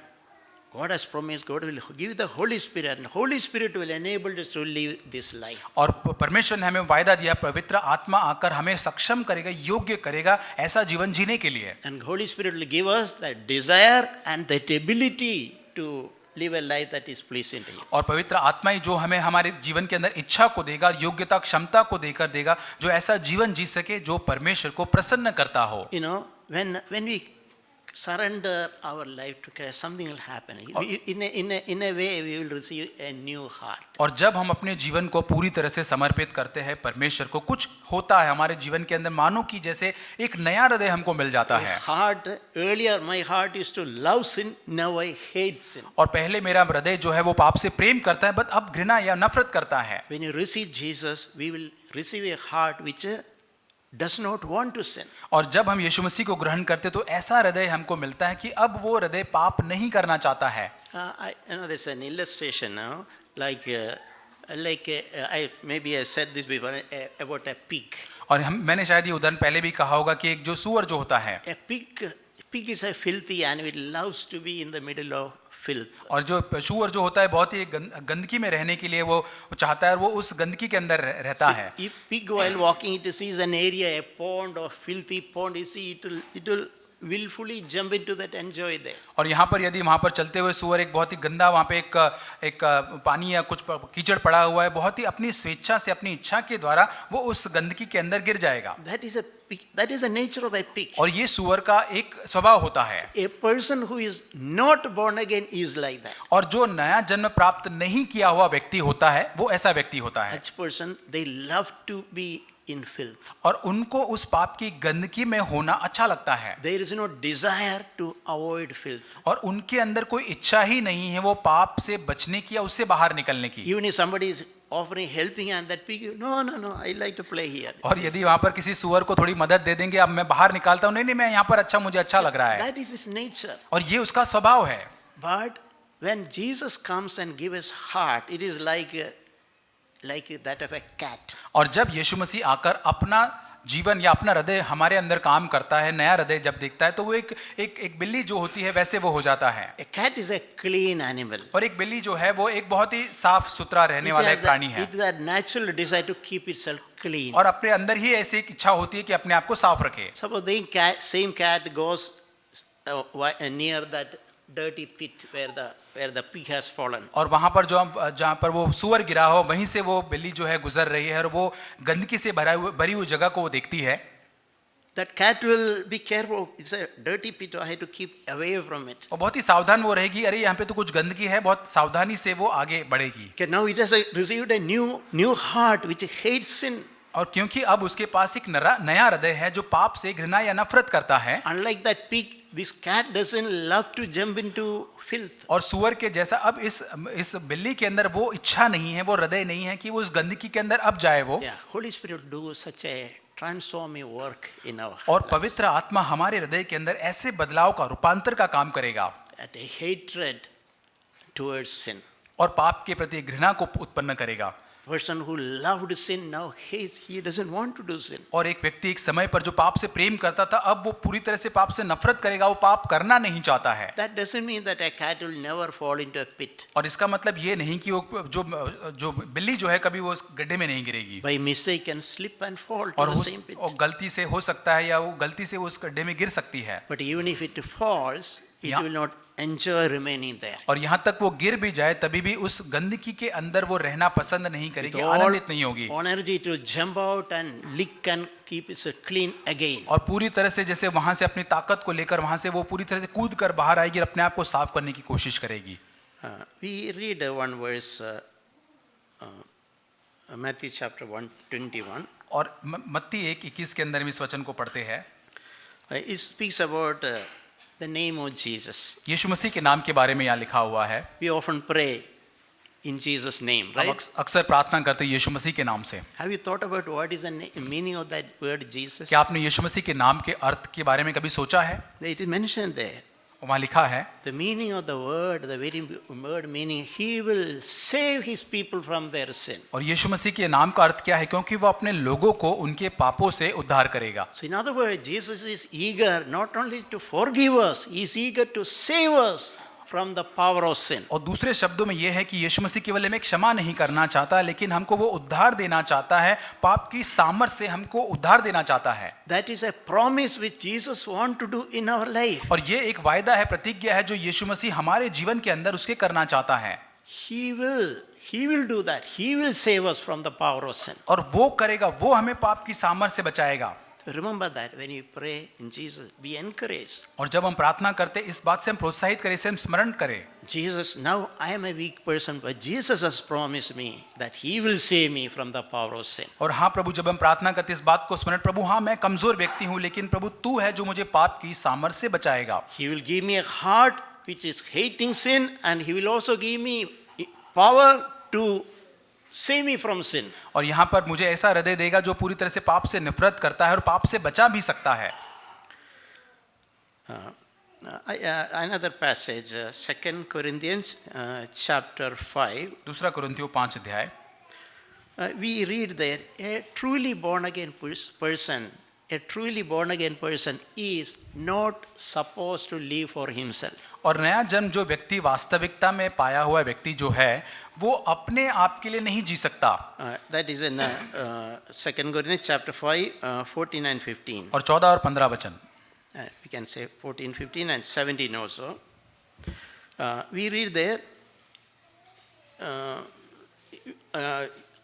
God has promised, God will give the Holy Spirit, and Holy Spirit will enable us to live this life. और परमेश्वर ने हमें वायदा दिया, पवित्र आत्मा आकर हमें सक्षम करेगा, योग्य करेगा ऐसा जीवन जीने के लिए, And Holy Spirit will give us that desire and that ability to live a life that is pleasing to Him. और पवित्र आत्मा ही जो हमें हमारे जीवन के अंदर इच्छा को देगा, योग्यता, क्षमता को देकर देगा, जो ऐसा जीवन जी सके जो परमेश्वर को प्रसन्न करता हो। You know, when we surrender our life to Christ, something will happen. In a way, we will receive a new heart. और जब हम अपने जीवन को पूरी तरह से समर्पित करते हैं परमेश्वर को, कुछ होता है हमारे जीवन के अंदर, मानो कि जैसे एक नया हृदय हमको मिल जाता है। Earlier my heart used to love sin, now I hate sin. और पहले मेरा हृदय जो है वो पाप से प्रेम करता है, बट अब घृणा या नफरत करता है। When you receive Jesus, we will receive a heart which does not want to sin. और जब हम यीशु मसीह को ग्रहण करते तो ऐसा हृदय हमको मिलता है कि अब वो हृदय पाप नहीं करना चाहता है। There's an illustration now, like I said this before about a pig. और मैंने शायद ये उदाहरण पहले भी कहा होगा कि एक जो सुअर जो होता है, A pig is a filthy animal. It loves to be in the middle of filth. और जो सुअर जो होता है बहुत ही गंदगी में रहने के लिए वो चाहता है, वो उस गंदगी के अंदर रहता है। If pig while walking, it sees an area, a pond or filthy pond, you see it will willfully jump into that, enjoy there. और यहाँ पर यदि वहाँ पर चलते हुए सुअर एक बहुत ही गंदा, वहाँ पे एक पानी या कुछ कीचड़ पड़ा हुआ है, बहुत ही अपनी स्वेच्छा से, अपनी इच्छा के द्वारा वो उस गंदगी के अंदर गिर जाएगा। That is the nature of a pig. और ये सुअर का एक स्वभाव होता है। A person who is not born again is like that. और जो नया जन्म प्राप्त नहीं किया हुआ व्यक्ति होता है वो ऐसा व्यक्ति होता है। Such person, they love to be in filth. और उनको उस पाप की गंदगी में होना अच्छा लगता है। There is no desire to avoid filth. और उनके अंदर कोई इच्छा ही नहीं है वो पाप से बचने की या उससे बाहर निकलने की। Even if somebody is offering helping hand, that pig, no, I like to play here. और यदि वहाँ पर किसी सुअर को थोड़ी मदद दे देंगे, अब मैं बाहर निकालता हूँ, नहीं मैं यहाँ पर मुझे अच्छा लग रहा है। That is his nature. और ये उसका स्वभाव है। But when Jesus comes and gives us heart, it is like that of a cat. और जब यीशु मसीह आकर अपना जीवन या अपना हृदय हमारे अंदर काम करता है, नया हृदय जब देखता है, तो वो एक बिल्ली जो होती है वैसे वो हो जाता है। A cat is a clean animal. और एक बिल्ली जो है वो एक बहुत ही साफ सुथरा रहने वाला एक प्राणी है। It is a natural desire to keep itself clean. और अपने अंदर ही ऐसी एक इच्छा होती है कि अपने आप को साफ रखे। Suppose the same cat goes near that dirty pit where the pig has fallen. और वहां पर जहां पर वो सुअर गिरा हो, वहीं से वो बिल्ली जो है गुजर रही है और वो गंदगी से भरी हुई जगह को वो देखती है। That cat will be careful. It's a dirty pit. I have to keep away from it. और बहुत ही सावधान वो रहेगी, अरे यहाँ पे तो कुछ गंदगी है, बहुत सावधानी से वो आगे बढ़ेगी। Okay, now it has received a new heart which hates sin. और क्योंकि अब उसके पास एक नया हृदय है जो पाप से घृणा या नफरत करता है। Unlike that pig, this cat doesn't love to jump into filth. और सुअर के जैसा अब इस बिल्ली के अंदर वो इच्छा नहीं है, वो हृदय नहीं है कि वो उस गंदगी के अंदर अब जाए वो। Yeah, Holy Spirit will do such a transforming work in our और lives. पवित्र आत्मा हमारे हृदय के अंदर ऐसे बदलाव का, रूपांतर का काम करेगा। At a hatred towards sin. और पाप के प्रति घृणा को उत्पन्न करेगा। Person who loved sin now hates, he doesn't want to do sin. और एक व्यक्ति एक समय पर जो पाप से प्रेम करता था, अब वो पूरी तरह से पाप से नफरत करेगा, वो पाप करना नहीं चाहता है। That doesn't mean that a cat will never fall into a pit. और इसका मतलब ये नहीं कि वो जो बिल्ली जो है कभी वो उस गड्ढे में नहीं गिरेगी। By mistake can slip and fall to और the same pit. गलती से हो सकता है या वो गलती से उस गड्ढे में गिर सकती है। But even if it falls, it Yeah. will not enjoy remaining there. और यहाँ तक वो गिर भी जाए तभी भी उस गंदगी के अंदर वो रहना पसंद नहीं करेगी, With all आनंदित नहीं होगी। energy to jump out and lick and keep it clean again. और पूरी तरह से जैसे वहां से अपनी ताकत को लेकर वहां से वो पूरी तरह से कूद कर बाहर आएगी और अपने आप को साफ करने की कोशिश करेगी। We read one verse, Matthew chapter 1:21. और मत्ती 1:21 के अंदर हम इस वचन को पढ़ते हैं। It speaks about the name of Jesus. यीशु मसीह के नाम के बारे में यहाँ लिखा हुआ है। We often pray in Jesus' name, हम right? अक्सर प्रार्थना करते हैं यीशु मसीह के नाम से। Have you thought about what is the meaning of that word Jesus? क्या आपने यीशु मसीह के नाम के अर्थ के बारे में कभी सोचा है? It is mentioned there. वहाँ लिखा है The meaning of the word, the very word meaning, He will save His people from their sin. और यीशु मसीह के नाम का अर्थ क्या है? क्योंकि वो अपने लोगों को उनके पापों से उद्धार करेगा। So in other words, Jesus is eager not only to forgive us, He is eager to save us from the power of sin. और दूसरे शब्दों में यह है कि यीशु मसीह केवल हमें क्षमा नहीं करना चाहता, लेकिन हमको वो उद्धार देना चाहता है, पाप की सामर्थ्य से हमको उद्धार देना चाहता है। That is a promise which Jesus wants to do in our life. और ये एक वायदा है, प्रतिज्ञा है जो यीशु मसीह हमारे जीवन के अंदर उसके करना चाहता है। He will do that. He will save us from the power of sin. और वो करेगा, वो हमें पाप की सामर्थ्य से बचाएगा। Remember that when you pray in Jesus, be encouraged. और जब हम प्रार्थना करते इस बात से हम प्रोत्साहित करें, इसे हम स्मरण करें। Jesus, now I am a weak person, but Jesus has promised me that He will save me from the power of sin. और हाँ प्रभु, जब हम प्रार्थना करते इस बात को स्मरण, प्रभु हाँ मैं कमजोर व्यक्ति हूँ, लेकिन प्रभु तू है जो मुझे पाप की सामर्थ्य से बचाएगा। He will give me a heart which is hating sin, and He will also give me power to save me from sin. और यहाँ पर मुझे ऐसा हृदय देगा जो पूरी तरह से पाप से नफरत करता है और पाप से बचा भी सकता है। Another passage, 2 Corinthians chapter 5. दूसरा कुरिन्थियों 5 अध्याय। We read there, a truly born again person is not supposed to live for himself. और नया जन्म जो व्यक्ति वास्तविकता में पाया हुआ व्यक्ति जो है वो अपने आप के लिए नहीं जी सकता। That is in 2 Corinthians chapter 5, 14 and 15. और 14 और 15 वचन। We can say 14, 15 and 17 also. We read there,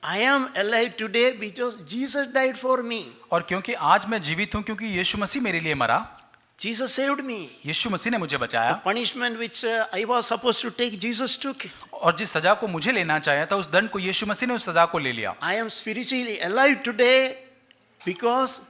I am alive today because Jesus died for me. और क्योंकि आज मैं जीवित हूँ क्योंकि यीशु मसीह मेरे लिए मरा। Jesus saved me. यीशु मसीह ने मुझे बचाया। The punishment which I was supposed to take, Jesus took it. और जिस सजा को मुझे लेना चाहिए था उस दंड को यीशु मसीह ने उस सजा को ले लिया। I am spiritually alive today because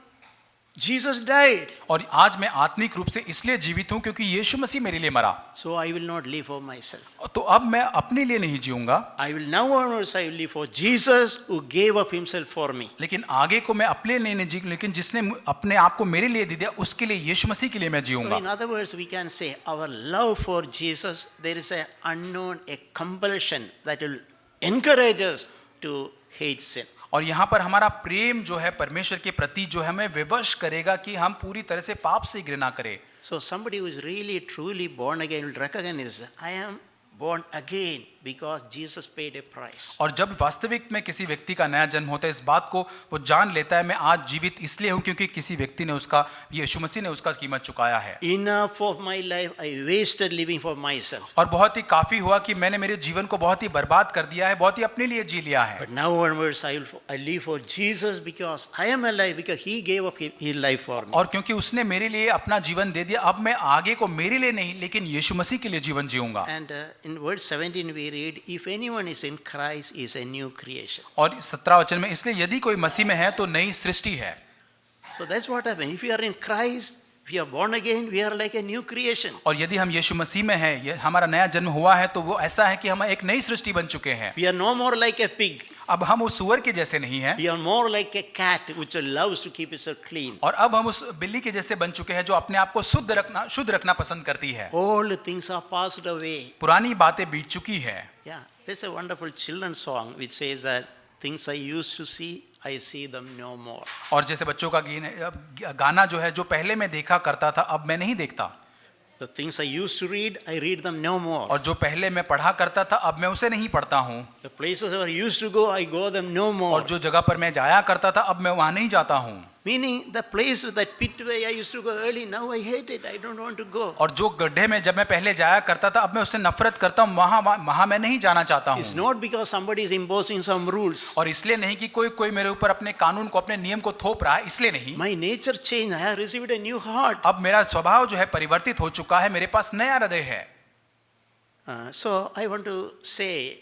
Jesus died. और आज मैं आत्मिक रूप से इसलिए जीवित हूँ क्योंकि यीशु मसीह मेरे लिए मरा। So I will not live for myself. तो अब मैं अपने लिए नहीं जीऊंगा। I will now onwards I will live for Jesus who gave up himself for me. लेकिन आगे को मैं अपने लिए नहीं जी, लेकिन जिसने अपने आप को मेरे लिए दे दिया उसके लिए, यीशु मसीह के लिए मैं So जीऊंगा। in other words, we can say our love for Jesus, there is a unknown, a compulsion that will encourage us to hate sin. और यहाँ पर हमारा प्रेम जो है परमेश्वर के प्रति जो हमें विवश करेगा कि हम पूरी तरह से पाप से घृणा करें। So somebody who is really truly born again will recognize, I am born again because Jesus paid a price. और जब वास्तविक में किसी व्यक्ति का नया जन्म होता है इस बात को वो जान लेता है, मैं आज जीवित इसलिए हूँ क्योंकि किसी व्यक्ति ने उसका, यीशु मसीह ने उसका कीमत चुकाया है। Enough of my life I wasted living for myself. और बहुत ही काफी हुआ कि मैंने मेरे जीवन को बहुत ही बर्बाद कर दिया है, बहुत ही अपने लिए जी लिया है। But now onwards I live for Jesus because I am alive because He gave up His life for me. और क्योंकि उसने मेरे लिए अपना जीवन दे दिया, अब मैं आगे को मेरे लिए नहीं लेकिन यीशु मसीह के लिए जीवन जीऊंगा। And in verse 17 we read, if anyone is in Christ is a new creation. और 17 वचन में, इसलिए यदि कोई मसीह में है तो नई सृष्टि है। So that's what happens. If you are in Christ, if you are born again, we are like a new creation. और यदि हम यीशु मसीह में हैं, ये हमारा नया जन्म हुआ है तो वो ऐसा है कि हम एक नई सृष्टि बन चुके हैं। We are no more like a pig. अब हम उस सुअर के जैसे नहीं हैं। We are more like a cat which loves to keep itself clean. और अब हम उस बिल्ली के जैसे बन चुके हैं जो अपने आप को शुद्ध रखना पसंद करती है। All things are passed away. पुरानी बातें बीत चुकी है। Yeah, there's a wonderful children's song which says that things I used to see, I see them no more. और जैसे बच्चों का गाना जो है, जो पहले मैं देखा करता था अब मैं नहीं देखता। The things I used to read, I read them no more. और जो पहले मैं पढ़ा करता था अब मैं उसे नहीं पढ़ता हूँ। The places where I used to go, I go them no more. और जो जगह पर मैं जाया करता था अब मैं वहाँ नहीं जाता हूँ। Meaning the place with that pit where I used to go early, now I hate it. I don't want to go. और जो गड्ढे में जब मैं पहले जाया करता था, अब मैं उससे नफरत करता हूँ, वहां मैं नहीं जाना चाहता It's हूँ। not because somebody is imposing some rules. और इसलिए नहीं कि कोई मेरे ऊपर अपने कानून को, अपने नियम को थोप रहा है, इसलिए नहीं। My nature changed. I have received a new heart. अब मेरा स्वभाव जो है परिवर्तित हो चुका है, मेरे पास नया हृदय है। So I want to say,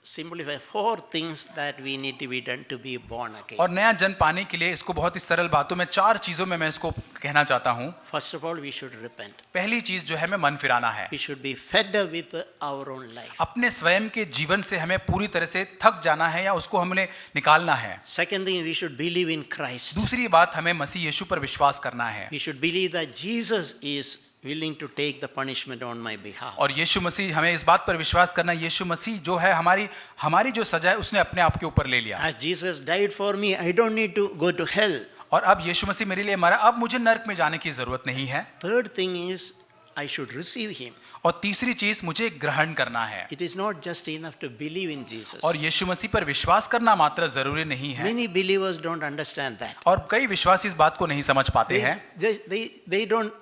simplify 4 things that we need to be done to be born again. और नया जन्म पाने के लिए इसको बहुत ही सरल बातों में 4 चीजों में मैं इसको कहना चाहता हूँ। First of all, we should repent. पहली चीज जो है मैं मन फिराना है। We should be fed up with our own life. अपने स्वयं के जीवन से हमें पूरी तरह से थक जाना है या उसको हमने निकालना है। Second thing, we should believe in Christ. दूसरी बात, हमें मसीह यीशु पर विश्वास करना है। We should believe that Jesus is willing to take the punishment on my behalf. और यीशु मसीह, हमें इस बात पर विश्वास करना, यीशु मसीह जो है हमारी जो सजा है उसने अपने आप के ऊपर ले लिया। As Jesus died for me, I don't need to go to hell. और अब यीशु मसीह मेरे लिए मरा, अब मुझे नरक में जाने की जरूरत नहीं है। Third thing is, I should receive him. और तीसरी चीज, मुझे ग्रहण करना है। It is not just enough to believe in Jesus. और यीशु मसीह पर विश्वास करना मात्र जरूरी नहीं है। Many believers don't understand that. और कई विश्वासी इस बात को नहीं समझ पाते हैं। They don't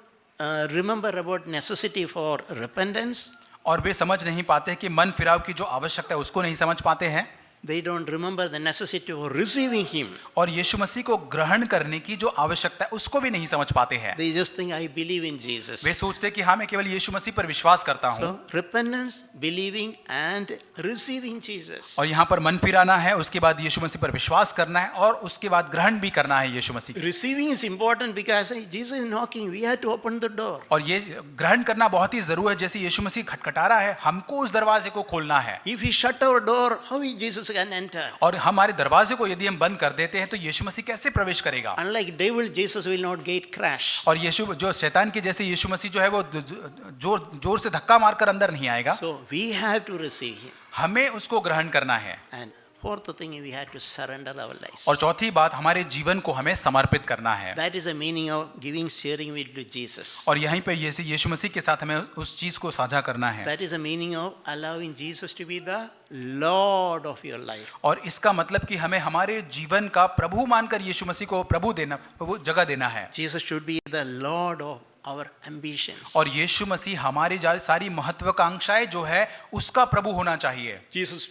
remember about necessity for repentance. और वे समझ नहीं पाते कि मन फिराव की जो आवश्यकता है उसको नहीं समझ पाते हैं। They don't remember the necessity for receiving him. और यीशु मसीह को ग्रहण करने की जो आवश्यकता है उसको भी नहीं समझ पाते हैं। They just think I believe in Jesus. वे सोचते कि हाँ, मैं केवल यीशु मसीह पर विश्वास करता हूँ। So repentance, believing and receiving Jesus. और यहाँ पर मन फिराना है, उसके बाद यीशु मसीह पर विश्वास करना है और उसके बाद ग्रहण भी करना है यीशु मसीह। Receiving is important because Jesus is knocking. We have to open the door. और ये ग्रहण करना बहुत ही जरूरी है। जैसे यीशु मसीह खटखटा रहा है, हमको उस दरवाजे को खोलना है। If we shut our door, how is Jesus can enter? और हमारे दरवाजे को यदि हम बंद कर देते हैं तो यीशु मसीह कैसे प्रवेश करेगा? Unlike devil, Jesus will not gate crash. और यीशु जो शैतान के जैसे यीशु मसीह जो है वो जोर से धक्का मारकर अंदर नहीं आएगा। So we have to receive him. हमें उसको ग्रहण करना है। And fourth thing, we have to surrender our lives. और चौथी बात, हमारे जीवन को हमें समर्पित करना है। That is the meaning of giving, sharing with Jesus. और यहीं पे यीशु मसीह के साथ हमें उस चीज को साझा करना है। That is the meaning of allowing Jesus to be the Lord of your life. और इसका मतलब कि हमें हमारे जीवन का प्रभु मानकर यीशु मसीह को प्रभु देना, वो जगह देना है। Jesus should be the Lord of our ambitions. और यीशु मसीह हमारी सारी महत्वाकांक्षाएं जो है उसका प्रभु होना चाहिए। Jesus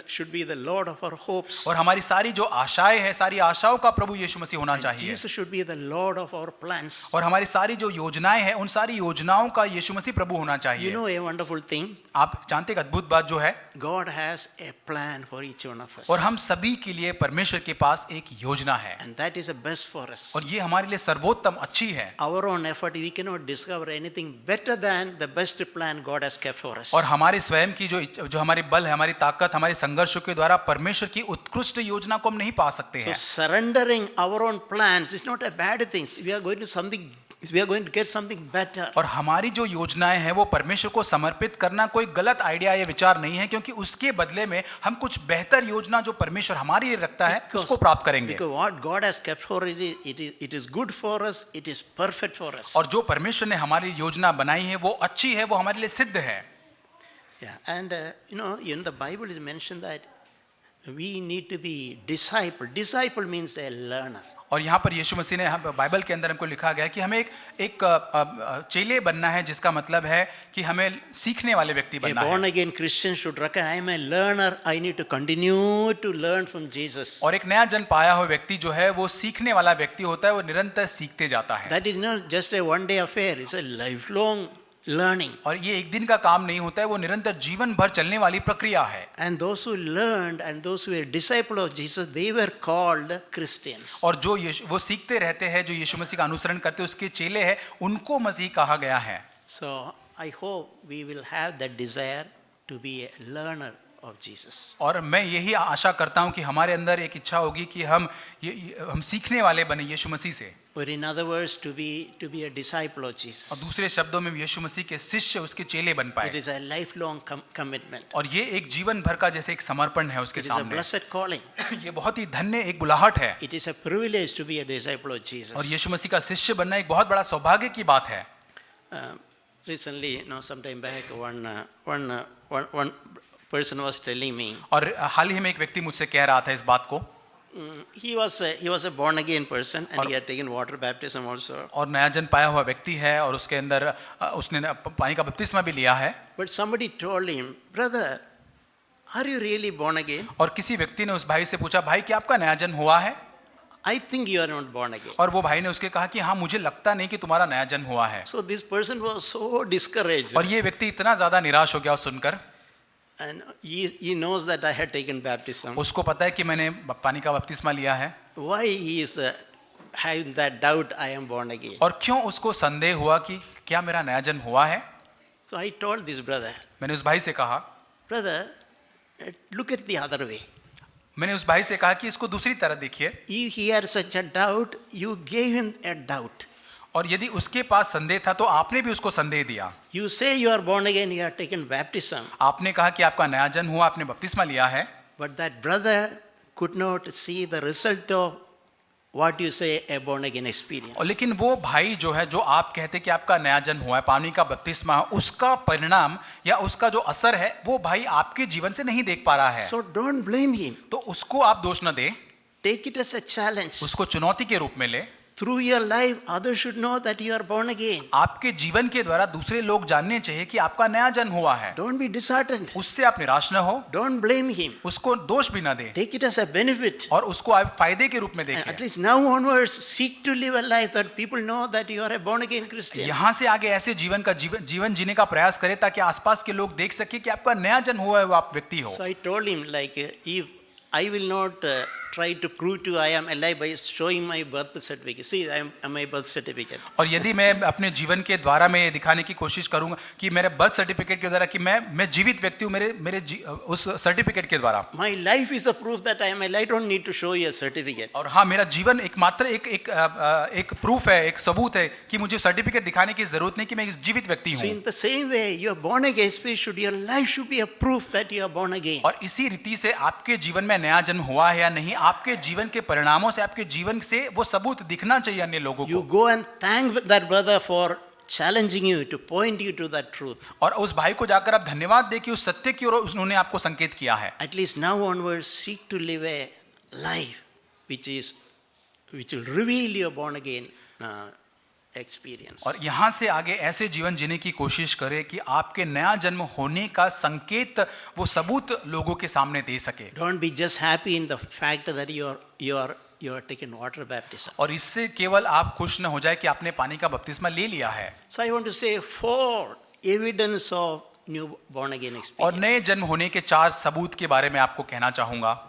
should be the Lord of our hopes. और हमारी सारी जो आशाएं हैं, सारी आशाओं का प्रभु यीशु मसीह होना चाहिए। Jesus should be the Lord of our plans. और हमारी सारी जो योजनाएं हैं, उन सारी योजनाओं का यीशु मसीह प्रभु होना चाहिए। You know a wonderful thing? आप जानते हैं, एक अद्भुत बात जो है, God has a plan for each one of us. और हम सभी के लिए परमेश्वर के पास एक योजना है। And that is the best for us. और ये हमारे लिए सर्वोत्तम अच्छी है। Our own effort, we cannot discover anything better than the best plan God has kept for us. और हमारे स्वयं की जो हमारे बल है, हमारी ताकत, हमारे संघर्षों के द्वारा परमेश्वर की उत्कृष्ट योजना को हम नहीं पा सकते So हैं। surrendering our own plans is not a bad thing. We are going to get something better. और हमारी जो योजनाएं हैं वो परमेश्वर को समर्पित करना कोई गलत आइडिया या विचार नहीं है, क्योंकि उसके बदले में हम कुछ बेहतर योजना जो परमेश्वर हमारे लिए रखता है उसको प्राप्त करेंगे। Because what God has kept for it is good for us. It is perfect for us. और जो परमेश्वर ने हमारी योजना बनाई है वो अच्छी है, वो हमारे लिए सिद्ध है। Yeah, and in the Bible is mentioned that we need to be disciple. Disciple means a learner. और यहाँ पर यीशु मसीह ने बाइबल के अंदर हमको लिखा गया है कि हमें एक चेले बनना है, जिसका मतलब है कि हमें सीखने वाले व्यक्ति A बनना born है। again Christian should recognize I am a learner. I need to continue to learn from Jesus. और एक नया जन्म पाया हुआ व्यक्ति जो है वो सीखने वाला व्यक्ति होता है, वो निरंतर सीखते जाता है। That is not just a one day affair. It's a lifelong learning. और ये एक दिन का काम नहीं होता है, वो निरंतर जीवन भर चलने वाली प्रक्रिया है। And those who learned and those who were disciples of Jesus, they were called Christians. और जो वो सीखते रहते हैं, जो यीशु मसीह का अनुसरण करते हैं, उसके चेले हैं, उनको मसीह कहा गया है। So I hope we will have that desire to be a learner of Jesus. और मैं यही आशा करता हूं कि हमारे अंदर एक इच्छा होगी कि हम सीखने वाले बने यीशु मसीह से। Or in other words, to be a disciple of Jesus. और दूसरे शब्दों में यीशु मसीह के शिष्य, उसके चेले बन पाए। It is a lifelong commitment. और ये एक जीवन भर का जैसे एक समर्पण है उसके It is a सामने। blessed calling. ये बहुत ही धन्य एक बुलाहट है। It is a privilege to be a disciple of Jesus. और यीशु मसीह का शिष्य बनना एक बहुत बड़ा सौभाग्य की बात है। Recently, sometime back, one person was telling me. और हाल ही में एक व्यक्ति मुझसे कह रहा था इस बात को। He was a born again person, and he had taken water baptism also. और नया जन्म पाया हुआ व्यक्ति है और उसके अंदर उसने पानी का बपतिस्मा भी लिया है। But somebody told him, brother, are you really born again? और किसी व्यक्ति ने उस भाई से पूछा, भाई क्या आपका नया जन्म हुआ है? I think you are not born again. और वो भाई ने उसके कहा कि हाँ, मुझे लगता नहीं कि तुम्हारा नया जन्म हुआ है। So this person was so discouraged, और ये व्यक्ति इतना ज्यादा निराश हो गया सुनकर। and he knows that I had taken baptism. उसको पता है कि मैंने पानी का बपतिस्मा लिया है। Why he is having that doubt, I am born again? और क्यों उसको संदेह हुआ कि क्या मेरा नया जन्म हुआ है? So I told this brother, मैंने उस भाई से कहा, brother, look at the other way. मैंने उस भाई से कहा कि इसको दूसरी तरह देखिए। If he had such a doubt, you gave him a doubt. और यदि उसके पास संदेह था तो आपने भी उसको संदेह दिया। You say you are born again, you have taken baptism. आपने कहा कि आपका नया जन्म हुआ, आपने बपतिस्मा लिया है। But that brother could not see the result of what you say a born again experience. और लेकिन वो भाई जो है, जो आप कहते कि आपका नया जन्म हुआ है, पानी का बपतिस्मा, उसका परिणाम या उसका जो असर है वो भाई आपके जीवन से नहीं देख पा रहा है। So don't blame him. तो उसको आप दोष न दें, Take it as a challenge. उसको चुनौती के रूप में ले। Through your life, others should know that you are born again. आपके जीवन के द्वारा दूसरे लोग जानने चाहिए कि आपका नया जन्म हुआ है। Don't be disheartened. उससे आप निराश न हो, Don't blame him. उसको दोष भी न दें Take it as a benefit. और उसको आप फायदे के रूप में And देखें। at least now onwards, seek to live a life that people know that you are a born again Christian. यहाँ से आगे ऐसे जीवन जीने का प्रयास करें ताकि आसपास के लोग देख सके कि आपका नया जन्म हुआ है, वो आप व्यक्ति हो। So I told him, like, if I will not try to prove to I am alive by showing my birth certificate. See, I am my birth certificate. और यदि मैं अपने जीवन के द्वारा मैं ये दिखाने की कोशिश करूंगा कि मेरे बर्थ सर्टिफिकेट के द्वारा कि मैं जीवित व्यक्ति हूँ, उस सर्टिफिकेट के द्वारा। My life is a proof that I am alive. I don't need to show you a certificate. और हाँ, मेरा जीवन एकमात्र एक प्रूफ है, एक सबूत है कि मुझे सर्टिफिकेट दिखाने की जरूरत नहीं कि मैं एक जीवित व्यक्ति So हूँ। in the same way, your born again spirit your life should be a proof that you are born again. और इसी रीति से आपके जीवन में नया जन्म हुआ है या नहीं, आपके जीवन के परिणामों से, आपके जीवन से वो सबूत दिखना चाहिए अन्य लोगों You को। go and thank that brother for challenging you to point you to that truth. और उस भाई को जाकर आप धन्यवाद दें कि उस सत्य की ओर उन्होंने आपको संकेत किया है। At least now onwards, seek to live a life which will reveal your born again experience. और यहाँ से आगे ऐसे जीवन जीने की कोशिश करें कि आपके नया जन्म होने का संकेत, वो सबूत लोगों के सामने दे सके। Don't be just happy in the fact that you are taken water baptism. और इससे केवल आप खुश न हो जाए कि आपने पानी का बपतिस्मा ले लिया है। So I want to say 4 evidence of new born again और experience. नए जन्म होने के 4 सबूत के बारे में आपको कहना चाहूंगा।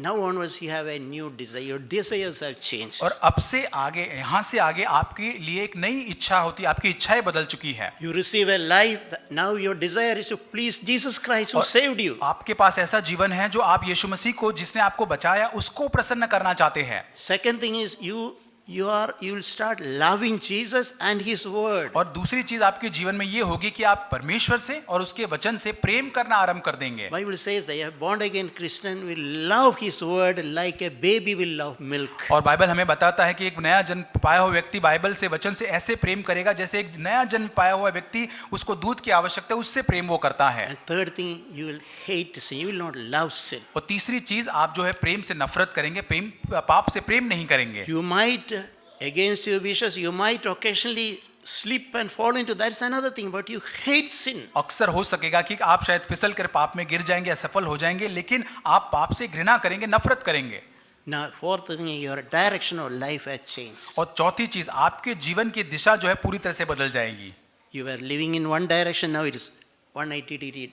Now onwards you have a new desire. Your desires have changed. और अब से आगे, यहाँ से आगे आपके लिए एक नई इच्छा होती है, आपकी इच्छाएं बदल चुकी है। You receive a life. Now your desire is to please Jesus Christ who saved you. आपके पास ऐसा जीवन है जो आप यीशु मसीह को, जिसने आपको बचाया, उसको प्रसन्न करना चाहते हैं। Second thing is you will start loving Jesus and His word. और दूसरी चीज आपके जीवन में ये होगी कि आप परमेश्वर से और उसके वचन से प्रेम करना आरंभ कर देंगे। Bible says that a born again Christian will love His word like a baby will love milk. और बाइबल हमें बताता है कि एक नया जन्म पाया हुआ व्यक्ति बाइबल से, वचन से ऐसे प्रेम करेगा जैसे एक नया जन्म पाया हुआ व्यक्ति, उसको दूध की आवश्यकता है, उससे प्रेम वो करता है। And third thing, you will hate sin. You will not love sin. और तीसरी चीज, आप जो है प्रेम से नफरत करेंगे, पाप से प्रेम नहीं करेंगे। You might, against your wishes, you might occasionally slip and fall into that's another thing, but you hate sin. अक्सर हो सकेगा कि आप शायद फिसल कर पाप में गिर जाएंगे, असफल हो जाएंगे, लेकिन आप पाप से घृणा करेंगे, नफरत करेंगे। Now, fourth thing, your direction of life has changed. और चौथी चीज, आपके जीवन की दिशा जो है पूरी तरह से बदल जाएगी। You were living in one direction, now it is 180 degree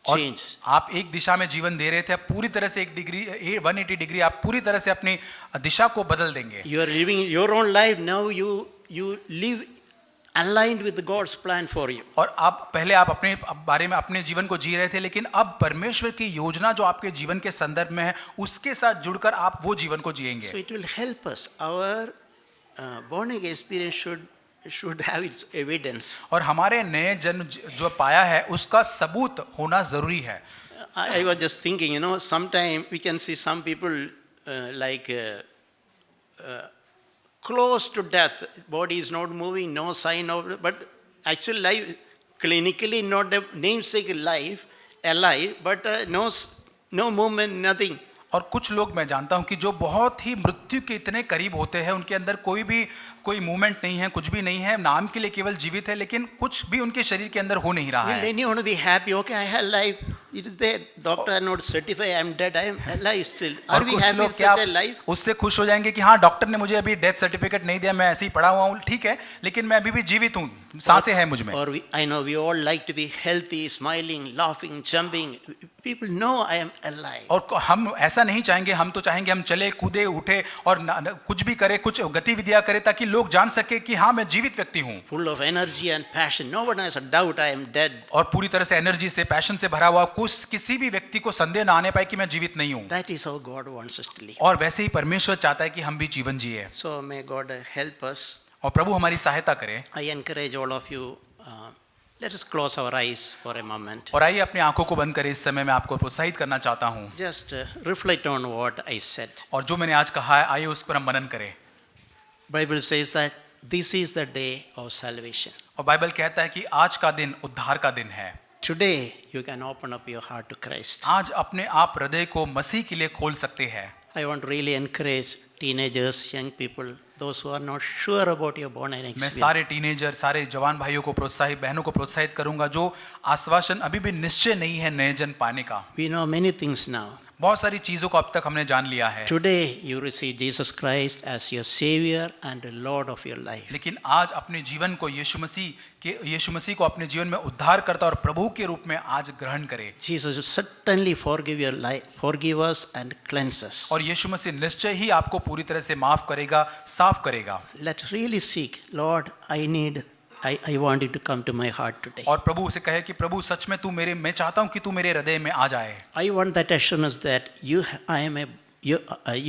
और change. आप एक दिशा में जीवन दे रहे थे, आप पूरी तरह से 180 डिग्री आप पूरी तरह से अपनी दिशा को बदल देंगे। You are living your own life, now you live aligned with God's plan for you. और आप पहले आप अपने बारे में अपने जीवन को जी रहे थे, लेकिन अब परमेश्वर की योजना जो आपके जीवन के संदर्भ में है, उसके साथ जुड़कर आप वो जीवन को जिएंगे। So it will help us. Our born again experience should have its evidence. और हमारे नए जन्म जो पाया है उसका सबूत होना जरूरी है। I was just thinking, sometime we can see some people close to death, body is not moving, no sign of, but actual life, clinically not a namesake life, alive, but no movement, nothing. और कुछ लोग मैं जानता हूं कि जो बहुत ही मृत्यु के इतने करीब होते हैं, उनके अंदर कोई मूवमेंट नहीं है, कुछ भी नहीं है, नाम के लिए केवल जीवित है, लेकिन कुछ भी उनके शरीर के अंदर हो नहीं रहा Will है। anyone be happy? Okay, I have life. It is there. Doctor not certify I am dead. I am alive still. Are और we कुछ happy लोग with क्या such a life? उससे खुश हो जाएंगे कि हाँ, डॉक्टर ने मुझे अभी डेथ सर्टिफिकेट नहीं दिया, मैं ऐसे ही पड़ा हुआ हूँ, ठीक है, लेकिन मैं अभी भी जीवित हूँ, सांसें हैं मुझ में। Or I know we all like to be healthy, smiling, laughing, jumping. People know I am alive. और हम ऐसा नहीं चाहेंगे, हम तो चाहेंगे हम चले कूदे उठे और कुछ भी करे, कुछ गतिविधियां करे, ताकि लोग जान सके कि हाँ, मैं जीवित व्यक्ति हूँ। Full of energy and passion. No one has a doubt I am dead. और पूरी तरह से एनर्जी से, पैशन से भरा हुआ, किसी भी व्यक्ति को संदेह ना आने पाए कि मैं जीवित नहीं हूँ। That is how God wants us to live. और वैसे ही परमेश्वर चाहता है कि हम भी जीवन जिए, So may God help us. और प्रभु हमारी सहायता करे। I encourage all of you. Let us close our eyes for a moment. और आइए अपनी आंखों को बंद करें। इस समय मैं आपको प्रोत्साहित करना चाहता हूँ, Just reflect on what I said. और जो मैंने आज कहा है, आइए उस पर हम मनन करें। Bible says that this is the day of salvation. और बाइबल कहता है कि आज का दिन उद्धार का दिन है। Today you can open up your heart to Christ. आज अपने आप हृदय को मसीह के लिए खोल सकते हैं। I want to really encourage teenagers, young people, those who are not sure about your born again मैं experience. सारे टीनेजर, सारे जवान भाइयों को प्रोत्साहित, बहनों को प्रोत्साहित करूंगा जो आश्वासन अभी भी निश्चय नहीं है नए जन्म पाने का। We know many things now. बहुत सारी चीजों को अब तक हमने जान लिया है, Today you receive Jesus Christ as your Savior and the Lord of your life. लेकिन आज अपने जीवन को यीशु मसीह को अपने जीवन में उद्धार करता और प्रभु के रूप में आज ग्रहण करें। Jesus will certainly forgive your life, forgive us and cleanse us. और यीशु मसीह निश्चय ही आपको पूरी तरह से माफ करेगा, साफ करेगा। Let's really seek, Lord, I want you to come to my heart today. और प्रभु उसे कहे कि प्रभु सच में मैं चाहता हूं कि तू मेरे हृदय में आ जाए। I want that assurance that you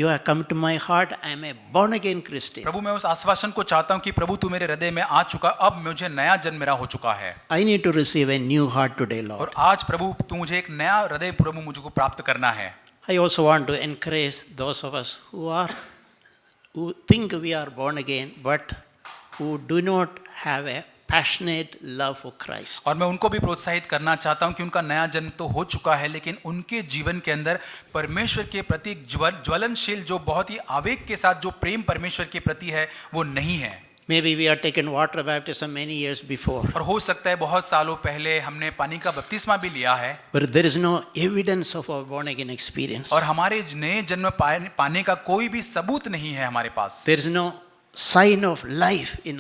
have come to my heart. I am a born again Christian. प्रभु मैं उस आश्वासन को चाहता हूं कि प्रभु तू मेरे हृदय में आ चुका, अब मुझे नया जन्म मेरा हो चुका है। I need to receive a new heart today, Lord. और आज प्रभु तू मुझे एक नया हृदय प्रभु मुझको प्राप्त करना है। I also want to encourage those of us who think we are born again but who do not have a passionate love for Christ. और मैं उनको भी प्रोत्साहित करना चाहता हूं कि उनका नया जन्म तो हो चुका है, लेकिन उनके जीवन के अंदर परमेश्वर के प्रति ज्वलनशील, जो बहुत ही आवेग के साथ जो प्रेम परमेश्वर के प्रति है, वो नहीं है। Maybe we are taken water baptism many years before, और हो सकता है बहुत सालों पहले हमने पानी का बपतिस्मा भी लिया है, but there is no evidence of our born again experience. और हमारे नए जन्म पाने का कोई भी सबूत नहीं है हमारे पास। There is no sign of life in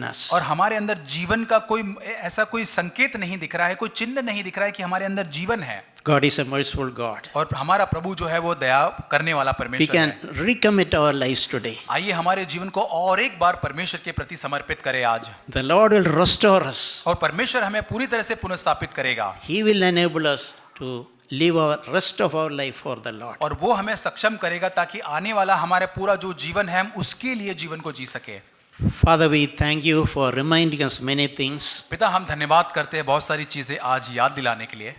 us. और हमारे अंदर जीवन का कोई संकेत नहीं दिख रहा है, कोई चिन्ह नहीं दिख रहा है कि हमारे अंदर जीवन है। God is a merciful God. और हमारा प्रभु जो है वो दया करने वाला We परमेश्वर can है। recommit our lives today. आइए हमारे जीवन को और एक बार परमेश्वर के प्रति समर्पित करें आज, The Lord will restore us. और परमेश्वर हमें पूरी तरह से पुनर्स्थापित करेगा, He will enable us to live our rest of our life for the Lord. और वो हमें सक्षम करेगा ताकि आने वाला हमारे पूरा जो जीवन है हम उसके लिए जीवन को जी सके। Father, we thank you for reminding us many things. पिता, हम धन्यवाद करते हैं बहुत सारी चीजें आज याद दिलाने के लिए।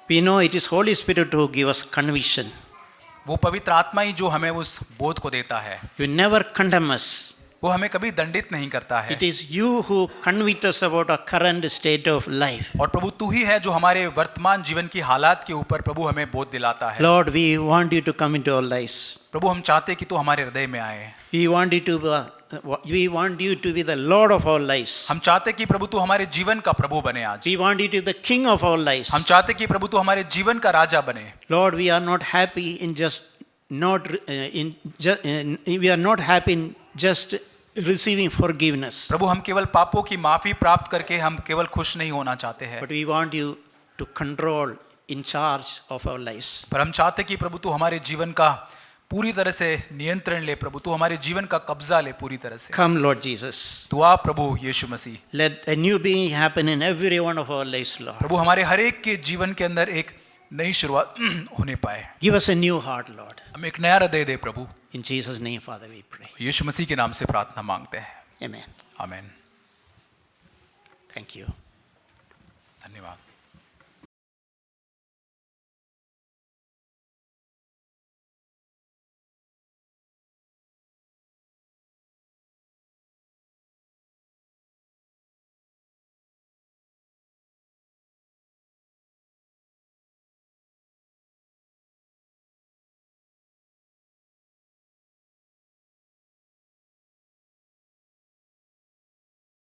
We know it is Holy Spirit who give us conviction. वो पवित्र आत्मा ही जो हमें उस बोध को देता है, You never condemn us. वो हमें कभी दंडित नहीं करता है। It is you who convict us about our current state of life. और प्रभु तू ही है जो हमारे वर्तमान जीवन की हालात के ऊपर प्रभु हमें बोध दिलाता है। Lord, we want you to come into our lives. प्रभु हम चाहते हैं कि तू हमारे हृदय में आए। We want you to be the Lord of our lives. हम चाहते हैं कि प्रभु तू हमारे जीवन का प्रभु बने आज। We want you to be the King of our lives. हम चाहते हैं कि प्रभु तू हमारे जीवन का राजा बने। Lord, we are not happy in just receiving forgiveness. प्रभु हम केवल पापों की माफी प्राप्त करके हम केवल खुश नहीं होना चाहते हैं, But we want you to control, in charge of our lives. पर हम चाहते हैं कि प्रभु तू हमारे जीवन का पूरी तरह से नियंत्रण ले, प्रभु तू हमारे जीवन का कब्जा ले पूरी तरह से। Come, Lord Jesus. तू आ प्रभु यीशु मसीह। Let a new beginning happen in every one of our lives, Lord. प्रभु हमारे हर एक के जीवन के अंदर एक नई शुरुआत होने पाए। Give us a new heart, Lord. हम एक नया हृदय दे प्रभु। In Jesus' name, Father, we pray. यीशु मसीह के नाम से प्रार्थना मांगते हैं। Amen. आमीन। Thank you. धन्यवाद।